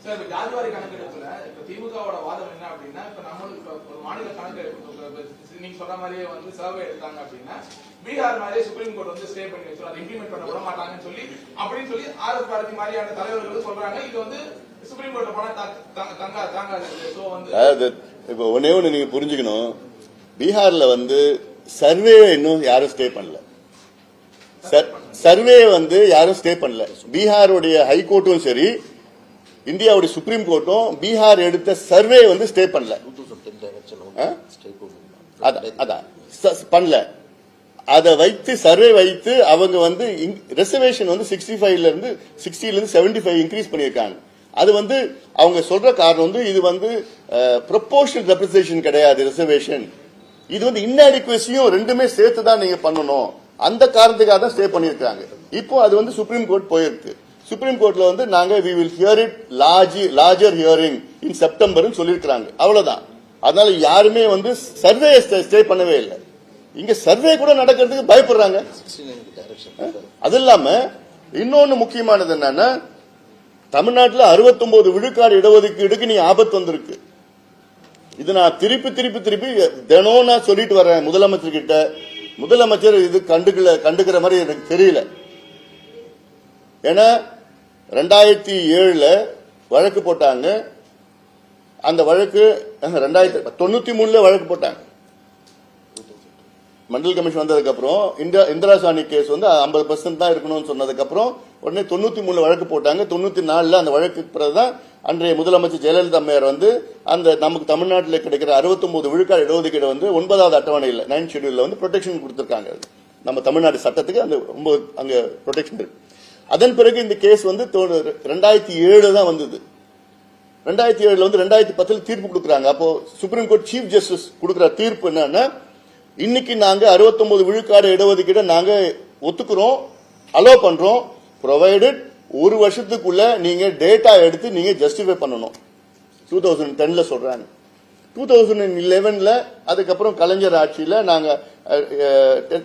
சார், இப்ப ஜாதிவாரி கணக்கெடுப்புல இப்ப திமுகவோட வாதம் என்ன அப்படின்னா, இப்ப நம்மளுக்கு ஒரு மாநில கணக்கெடுப்பு நீங்க சொல்ற மாதிரியே வந்து சர்வே எடுத்தாங்க அப்படின்னா பீகார் மாதிரியே சுப்ரீம் கோர்ட் வந்து ஸ்டே பண்ணி வச்சிரும், அதை இம்ப்ளிமெண்ட் பண்ண விட மாட்டாங்கன்னு சொல்லி ஆர்எஸ் பாரதி மாதிரியான தலைவர்கள் சொல்றாங்க. இது வந்து சுப்ரீம் கோர்ட்ல போனா தாங்காது. சோ வந்து இப்ப ஒன்னே ஒண்ணு நீங்க புரிஞ்சுக்கணும். பீகார்ல வந்து சர்வே இன்னும் யாரும் ஸ்டே பண்ணல. சர்வே வந்து யாரும் ஸ்டே பண்ணல. பீகாருடைய ஹைகோர்ட்டும் சரி இந்தியாவுடைய சுப்ரீம் கோர்ட்டும் பீகார் எடுத்த சர்வே வந்து ஸ்டே பண்ணல. பண்ணல. அதை வைத்து சர்வே வைத்து அவங்க வந்து ரிசர்வேஷன் வந்து 65ல இருந்து 75 இன்க்ரீஸ் பண்ணியிருக்காங்க. அது வந்து அவங்க சொல்ற காரணம் வந்து இது வந்து ப்ரொபோர்ஷனல் ரெப்ரசன்டேஷன் கிடையாது ரிசர்வேஷன். இது வந்து இன்அடிக்வசியும் ரெண்டுமே சேர்த்து தான் நீங்க பண்ணணும். அந்த காரணத்துக்காக தான் ஸ்டே பண்ணிருக்காங்க. இப்போ அது வந்து சுப்ரீம் கோர்ட் போயிருக்கு. சுப்ரீம் கோர்ட்ல வந்து நாங்க we will hear it larger hearing in September சொல்லிருக்காங்க. அவ்வளவுதான். அதனால யாருமே வந்து சர்வே ஸ்டே பண்ணவே இல்லை. இங்க சர்வே கூட நடக்கிறதுக்கு பயப்படுறாங்க. அது இல்லாம இன்னொன்னு முக்கியமானது என்னன்னா தமிழ்நாட்டில் 69 விழுக்காடு இடஒதுக்கீடுக்கு நீ ஆபத்து வந்திருக்கு. இது நான் திருப்பி தினம் நான் சொல்லிட்டு வரேன் முதலமைச்சர் கிட்ட. முதலமைச்சர் இது கண்டுக்கிற மாதிரி எனக்கு தெரியல. ஏன்னா 2007 வழக்கு போட்டாங்க. அந்த வழக்கு 1993 வழக்கு போட்டாங்க. மண்டல் கமிஷன் வந்ததுக்கு அப்புறம் இந்திரா சாணி கேஸ் வந்து 50% தான் இருக்கணும்னு சொன்னதுக்கு அப்புறம் உடனே 93 வழக்கு போட்டாங்க. 94 அந்த வழக்கு பிறகுதான் அன்றைய முதலமைச்சர் ஜெயலலிதா அம்மையார் வந்து அந்த நமக்கு தமிழ்நாட்டில் கிடைக்கிற 69 விழுக்காடு இடஒதுக்கீடு வந்து 9வது அட்டவணையில் 9th ஷெட்யூல்ல வந்து ப்ரொடெக்ஷன் கொடுத்திருக்காங்க. நம்ம தமிழ்நாடு சட்டத்துக்கு அந்த அங்க ப்ரொடெக்ஷன் இருக்கு. அதன் பிறகு இந்த கேஸ் வந்து 2007 தான் வந்தது. 2007 வந்து 2010 தீர்ப்பு கொடுக்கறாங்க. அப்போ சுப்ரீம் கோர்ட் சீஃப் ஜஸ்டிஸ் கொடுக்கிற தீர்ப்பு என்னன்னா இன்னைக்கு நாங்க 69 விழுக்காடு இடஒதுக்கீடு நாங்க ஒத்துக்கிறோம், அலோ பண்றோம், ப்ரொவைடட் 1 வருஷத்துக்குள்ள நீங்க டேட்டா எடுத்து நீங்க ஜஸ்டிஃபை பண்ணணும். 2010 சொல்றாங்க. 2011 அதுக்கப்புறம் கலைஞர் ஆட்சியில நாங்க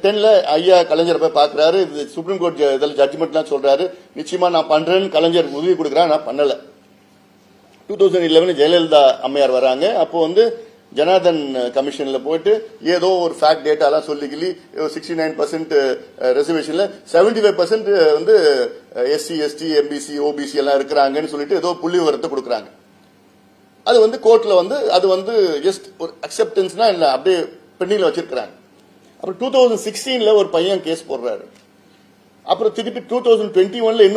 10 ஐயா கலைஞர் போய் பாக்குறாரு. சுப்ரீம் கோர்ட் இதில் ஜட்ஜ்மெண்ட்லாம் சொல்றாரு, நிச்சயமா நான் பண்றேன்னு கலைஞர் உதவி கொடுக்குறேன், நான் பண்ணல. 2011 ஜெயலலிதா அம்மையார் வராங்க. அப்போ வந்து ஜனார்தன் கமிஷன்ல போயிட்டு ஏதோ ஒரு ஃபேக்ட் டேட்டா எல்லாம் சொல்லிக்கிளி 69% ரிசர்வேஷன்ல 75% வந்து எஸ்சி எஸ்டி எம்பிசி ஓபிசி எல்லாம் இருக்கிறாங்கன்னு சொல்லிட்டு ஏதோ புள்ளி விவரத்தை கொடுக்கறாங்க. அது வந்து கோர்ட்ல வந்து அது வந்து ஜஸ்ட் ஒரு அக்செப்டன்ஸ்னா இல்ல அப்படியே பெண்டிங்ல வச்சிருக்காங்க. அப்புறம் 2016 ஒரு பையன் கேஸ் போடுறாரு. அப்புறம் திருப்பி 2021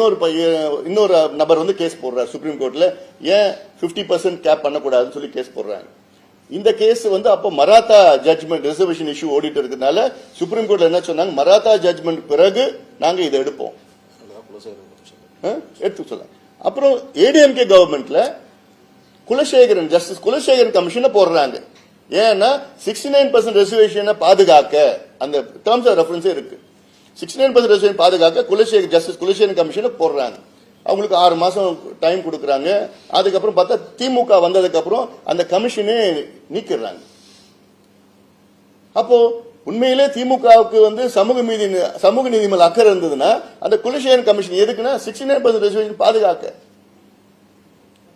இன்னொரு நபர் வந்து கேஸ் போடுறாரு சுப்ரீம் கோர்ட்ல. ஏன் 50% கேப் பண்ணக்கூடாதுன்னு சொல்லி கேஸ் போடுறாங்க. இந்த கேஸ் வந்து அப்ப மராத்தா ஜட்ஜ்மெண்ட் ரிசர்வேஷன் இஷ்யூ ஓடிட்டு இருக்கிறதுனால சுப்ரீம் கோர்ட்ல என்ன சொன்னாங்க, மராத்தா ஜட்ஜ்மெண்ட் பிறகு நாங்க இதை எடுப்போம் எடுத்து சொல்ல. அப்புறம் ஏடிஎம்கே கவர்மெண்ட்ல குலசேகரன் ஜஸ்டிஸ் குலசேகரன் கமிஷனை போடுறாங்க. ஏன்னா 69% ரிசர்வேஷனை பாதுகாக்க அந்த டேர்ம்ஸ் ஆஃப் ரெஃபரன்ஸே இருக்கு. 69% ரிசர்வேஷன் பாதுகாக்க ஜஸ்டிஸ் குலசேகரன் கமிஷனை போடுறாங்க. அவங்களுக்கு 6 மாசம் டைம் கொடுக்கறாங்க. அதுக்கப்புறம் பார்த்தா திமுக வந்ததுக்கு அப்புறம் அந்த கமிஷனே நீக்கிடுறாங்க. அப்போ உண்மையிலே திமுகவுக்கு வந்து சமூக நீதி மேல அக்கறை இருந்ததுன்னா அந்த குலசேகரன் கமிஷன் எதுக்குன்னா 69% ரிசர்வேஷன் பாதுகாக்க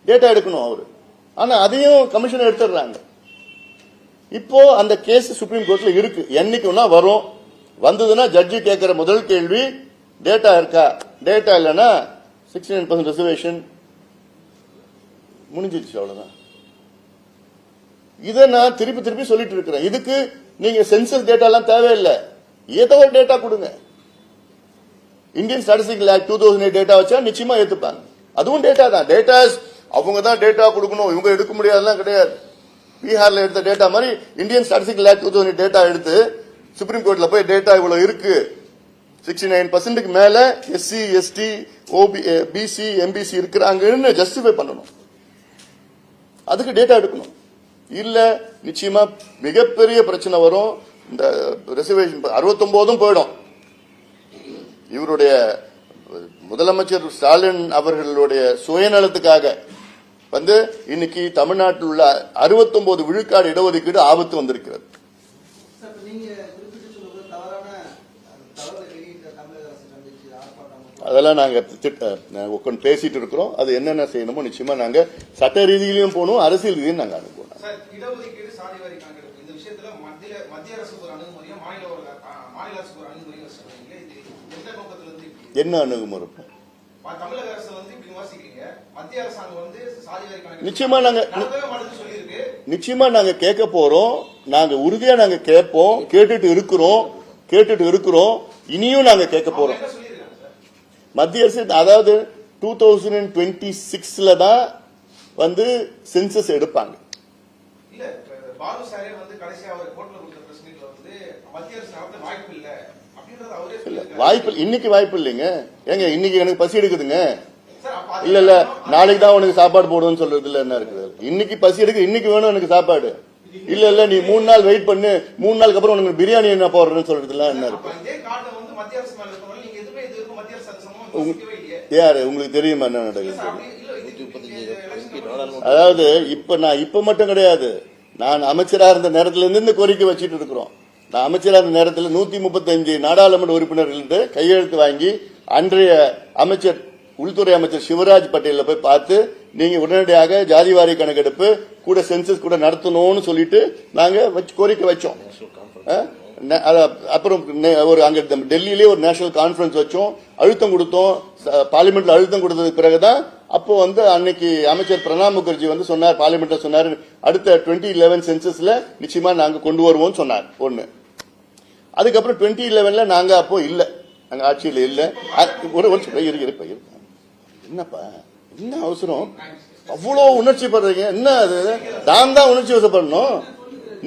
டேட்டா எடுக்கணும் அவரு. ஆனா அதையும் கமிஷன் எடுத்துடுறாங்க. இப்போ அந்த கேஸ் சுப்ரீம் கோர்ட்ல இருக்கு. என்னைக்குன்னா வரும். வந்ததுன்னா ஜட்ஜி கேட்கிற முதல் கேள்வி டேட்டா இருக்கா, டேட்டா இல்லைன்னா 69% ரிசர்வேஷன் முடிஞ்சிச்சு. அவ்வளவுதான். இதை நான் திருப்பி சொல்லிட்டு இருக்கிறேன். இதுக்கு நீங்க சென்சஸ் டேட்டா எல்லாம் தேவையில்லை. ஏதோ ஒரு டேட்டா கொடுங்க. இந்தியன் ஸ்டாட்டிஸ்டிக்கல் ஆக்ட் 2008 டேட்டா வச்சா நிச்சயமா ஏத்துப்பாங்க. அதுவும் டேட்டா தான். டேட்டா அவங்க தான் டேட்டா கொடுக்கணும், இவங்க எடுக்க முடியாதுலாம் கிடையாது. பீகார்ல எடுத்த டேட்டா மாதிரி இந்தியன் ஸ்டாட்டிஸ்டிக்கல் ஆக்ட் 2008 டேட்டா எடுத்து சுப்ரீம் கோர்ட்ல போய் டேட்டா இவ்வளவு இருக்கு, 69% மேல எஸ்சி எஸ்டி பிசி எம்பிசி இருக்கிறாங்கன்னு ஜஸ்டிஃபை பண்ணணும். அதுக்கு டேட்டா எடுக்கணும். இல்ல நிச்சயமா மிகப்பெரிய பிரச்சனை வரும். இந்த ரிசர்வேஷன் 69 போயிடும். இவருடைய முதலமைச்சர் ஸ்டாலின் அவர்களுடைய சுயநலத்துக்காக வந்து இன்னைக்கு தமிழ்நாட்டில் உள்ள 69 விழுக்காடு இடஒதுக்கீடு ஆபத்து வந்திருக்கிறது. நீங்க குறிப்பிட்டு சொல்லும்போது தவறான தகவலை வெளியிட்ட தமிழக அரசு கண்டிச்சு ஆர்ப்பாட்டம் அதெல்லாம் நாங்க உட்கார்ந்து பேசிட்டு இருக்கிறோம். அது என்னென்ன செய்யணுமோ நிச்சயமா நாங்க சட்ட ரீதியிலும் போகணும், அரசியல் ரீதியும் நாங்க அனுப்புவோம். சார், இடஒதுக்கீடு சாதிவாரி கணக்கெடுப்பு இந்த விஷயத்துல மத்திய அரசுக்கு ஒரு அணுகுமுறையும் மாநில அரசுக்கு ஒரு அணுகுமுறையும் வச்சிருக்கீங்க. இது எந்த நோக்கத்துல இருந்து என்ன அணுகுமுறை? தமிழக அரசு வந்து இப்படி விமர்சிக்கிறீங்க, மத்திய அரசாங்கம் வந்து சாதிவாரி கணக்கெடுப்பு நிச்சயமா நாங்க சொல்லியிருக்கு. நிச்சயமா நாங்க கேட்க போறோம். நாங்க உறுதியா நாங்க கேட்போம். கேட்டுட்டு இருக்கிறோம். இனியும் நாங்க கேட்க போறோம். என்ன சொல்லியிருக்காங்க சார்? மத்திய அரசு அதாவது 2026ல தான் வந்து சென்சஸ் எடுப்பாங்க. இல்ல, பாலு சாரே வந்து கடைசியா அவர் கோர்ட்ல கொடுத்த பிரஸ் மீட்ல வந்து மத்திய அரசு நடத்த வாய்ப்பு இல்ல அப்படின்றது அவரே சொல்லியிருக்காரு. வாய்ப்பு இன்னைக்கு வாய்ப்பு இல்லைங்க. ஏங்க இன்னைக்கு எனக்கு பசி எடுக்குதுங்க. சார், அப்ப இல்ல நாளைக்கு தான் உனக்கு சாப்பாடு போடுன்னு சொல்றது இல்ல. என்ன இருக்குது? இன்னைக்கு பசி எடுக்கு, இன்னைக்கு வேணும் எனக்கு சாப்பாடு. இல்ல நீ 3 நாள் வெயிட் பண்ணு, 3 நாளுக்கு அப்புறம் உனக்கு பிரியாணி என்ன போடுறேன்னு சொல்றது இல்ல. என்ன இருக்கு? இதே காரணம் வந்து மத்திய அரசு மேல இருக்கறனால நீங்க எதுவுமே இது வரைக்கும் மத்திய அரசு சம்பந்தமா யோசிக்கவே இல்லையே. யாரு உங்களுக்கு தெரியுமா என்ன நடக்குது? இல்ல, அதாவது இப்ப மட்டும் கிடையாது. நான் அமைச்சரா இருந்த நேரத்துல இருந்து இந்த கோரிக்கை வச்சிட்டு இருக்கிறோம். நான் அமைச்சரா இருந்த நேரத்தில் 135 நாடாளுமன்ற உறுப்பினர்கள் கையெழுத்து வாங்கி அன்றைய அமைச்சர் உள்துறை அமைச்சர் சிவராஜ் பட்டேல போய் பார்த்து நீங்க உடனடியாக ஜாதிவாரி கணக்கெடுப்பு கூட சென்சஸ் கூட நடத்தணும்னு சொல்லிட்டு நாங்க கோரிக்கை வச்சோம். அப்புறம் ஒரு அங்க டெல்லியிலே ஒரு நேஷனல் கான்பரன்ஸ் வச்சோம், அழுத்தம் கொடுத்தோம். பார்லிமெண்ட்ல அழுத்தம் கொடுத்ததுக்கு பிறகுதான் அப்போ வந்து அன்னைக்கு அமைச்சர் பிரணாப் முகர்ஜி வந்து சொன்னார், பார்லிமெண்ட்ல சொன்னார், அடுத்த 2011 சென்சஸ்ல நிச்சயமா நாங்க கொண்டு வருவோம் சொன்னார். ஒண்ணு. அதுக்கப்புறம் 2011ல நாங்க அப்போ இல்ல, நாங்க ஆட்சியில் இல்ல. என்னப்பா என்ன அவசரம்? அவ்வளவு உணர்ச்சி படுறீங்க? என்ன அது? நான் தான் உணர்ச்சி வசப்படணும்.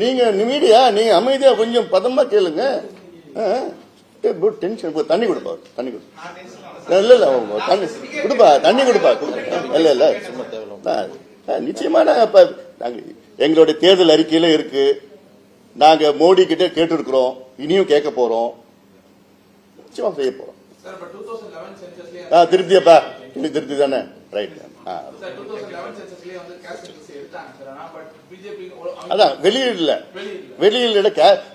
நீங்க மீடியா நீங்க அமைதியா கொஞ்சம் பதமா கேளுங்க. டென்ஷன். தண்ணி கொடுப்பா, தண்ணி கொடு. இல்ல தண்ணி கொடுப்பா, தண்ணி கொடுப்பா. இல்ல நிச்சயமா எங்களுடைய தேர்தல் அறிக்கையில இருக்கு. நாங்க மோடி கிட்ட கேட்டு இருக்கிறோம், இனியும் கேட்க போறோம், நிச்சயமா செய்ய போறோம். திருப்தியாப்பா? இன்னும் திருப்தி தானே? ரைட். அதான் வெளியில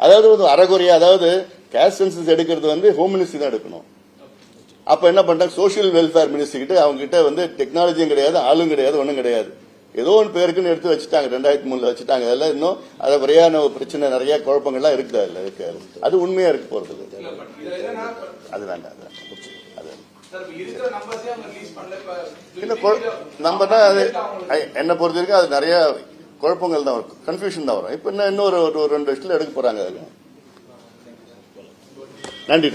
அதாவது அறகுறையா, அதாவது கேஸ்ட் சென்சஸ் எடுக்கிறது வந்து ஹோம் மினிஸ்ட்ரி தான் எடுக்கணும். அப்ப என்ன பண்றாங்க, சோசியல் வெல்ஃபேர் மினிஸ்ட்ரி கிட்ட அவங்க கிட்ட வந்து டெக்னாலஜியும் கிடையாது, ஆளும் கிடையாது, ஒண்ணும் கிடையாது. ஏதோ ஒரு பேருக்குன்னு எடுத்து வச்சுட்டாங்க. 2003 வச்சுட்டாங்க. அதெல்லாம் இன்னும் அதை வரையான பிரச்சனை, நிறைய குழப்பங்கள்லாம் இருக்குது. அதுல இருக்காது. அது உண்மையா இருக்கு போறது. அது வேண்டாம். நம்ம என்ன பொறுத்த வரைக்கும் அது நிறைய குழப்பங்கள் தான் வரும், கன்ஃபியூஷன் தான் வரும். இப்ப இன்னொரு 2 வருஷத்துல எடுக்க போறாங்க. நன்றி.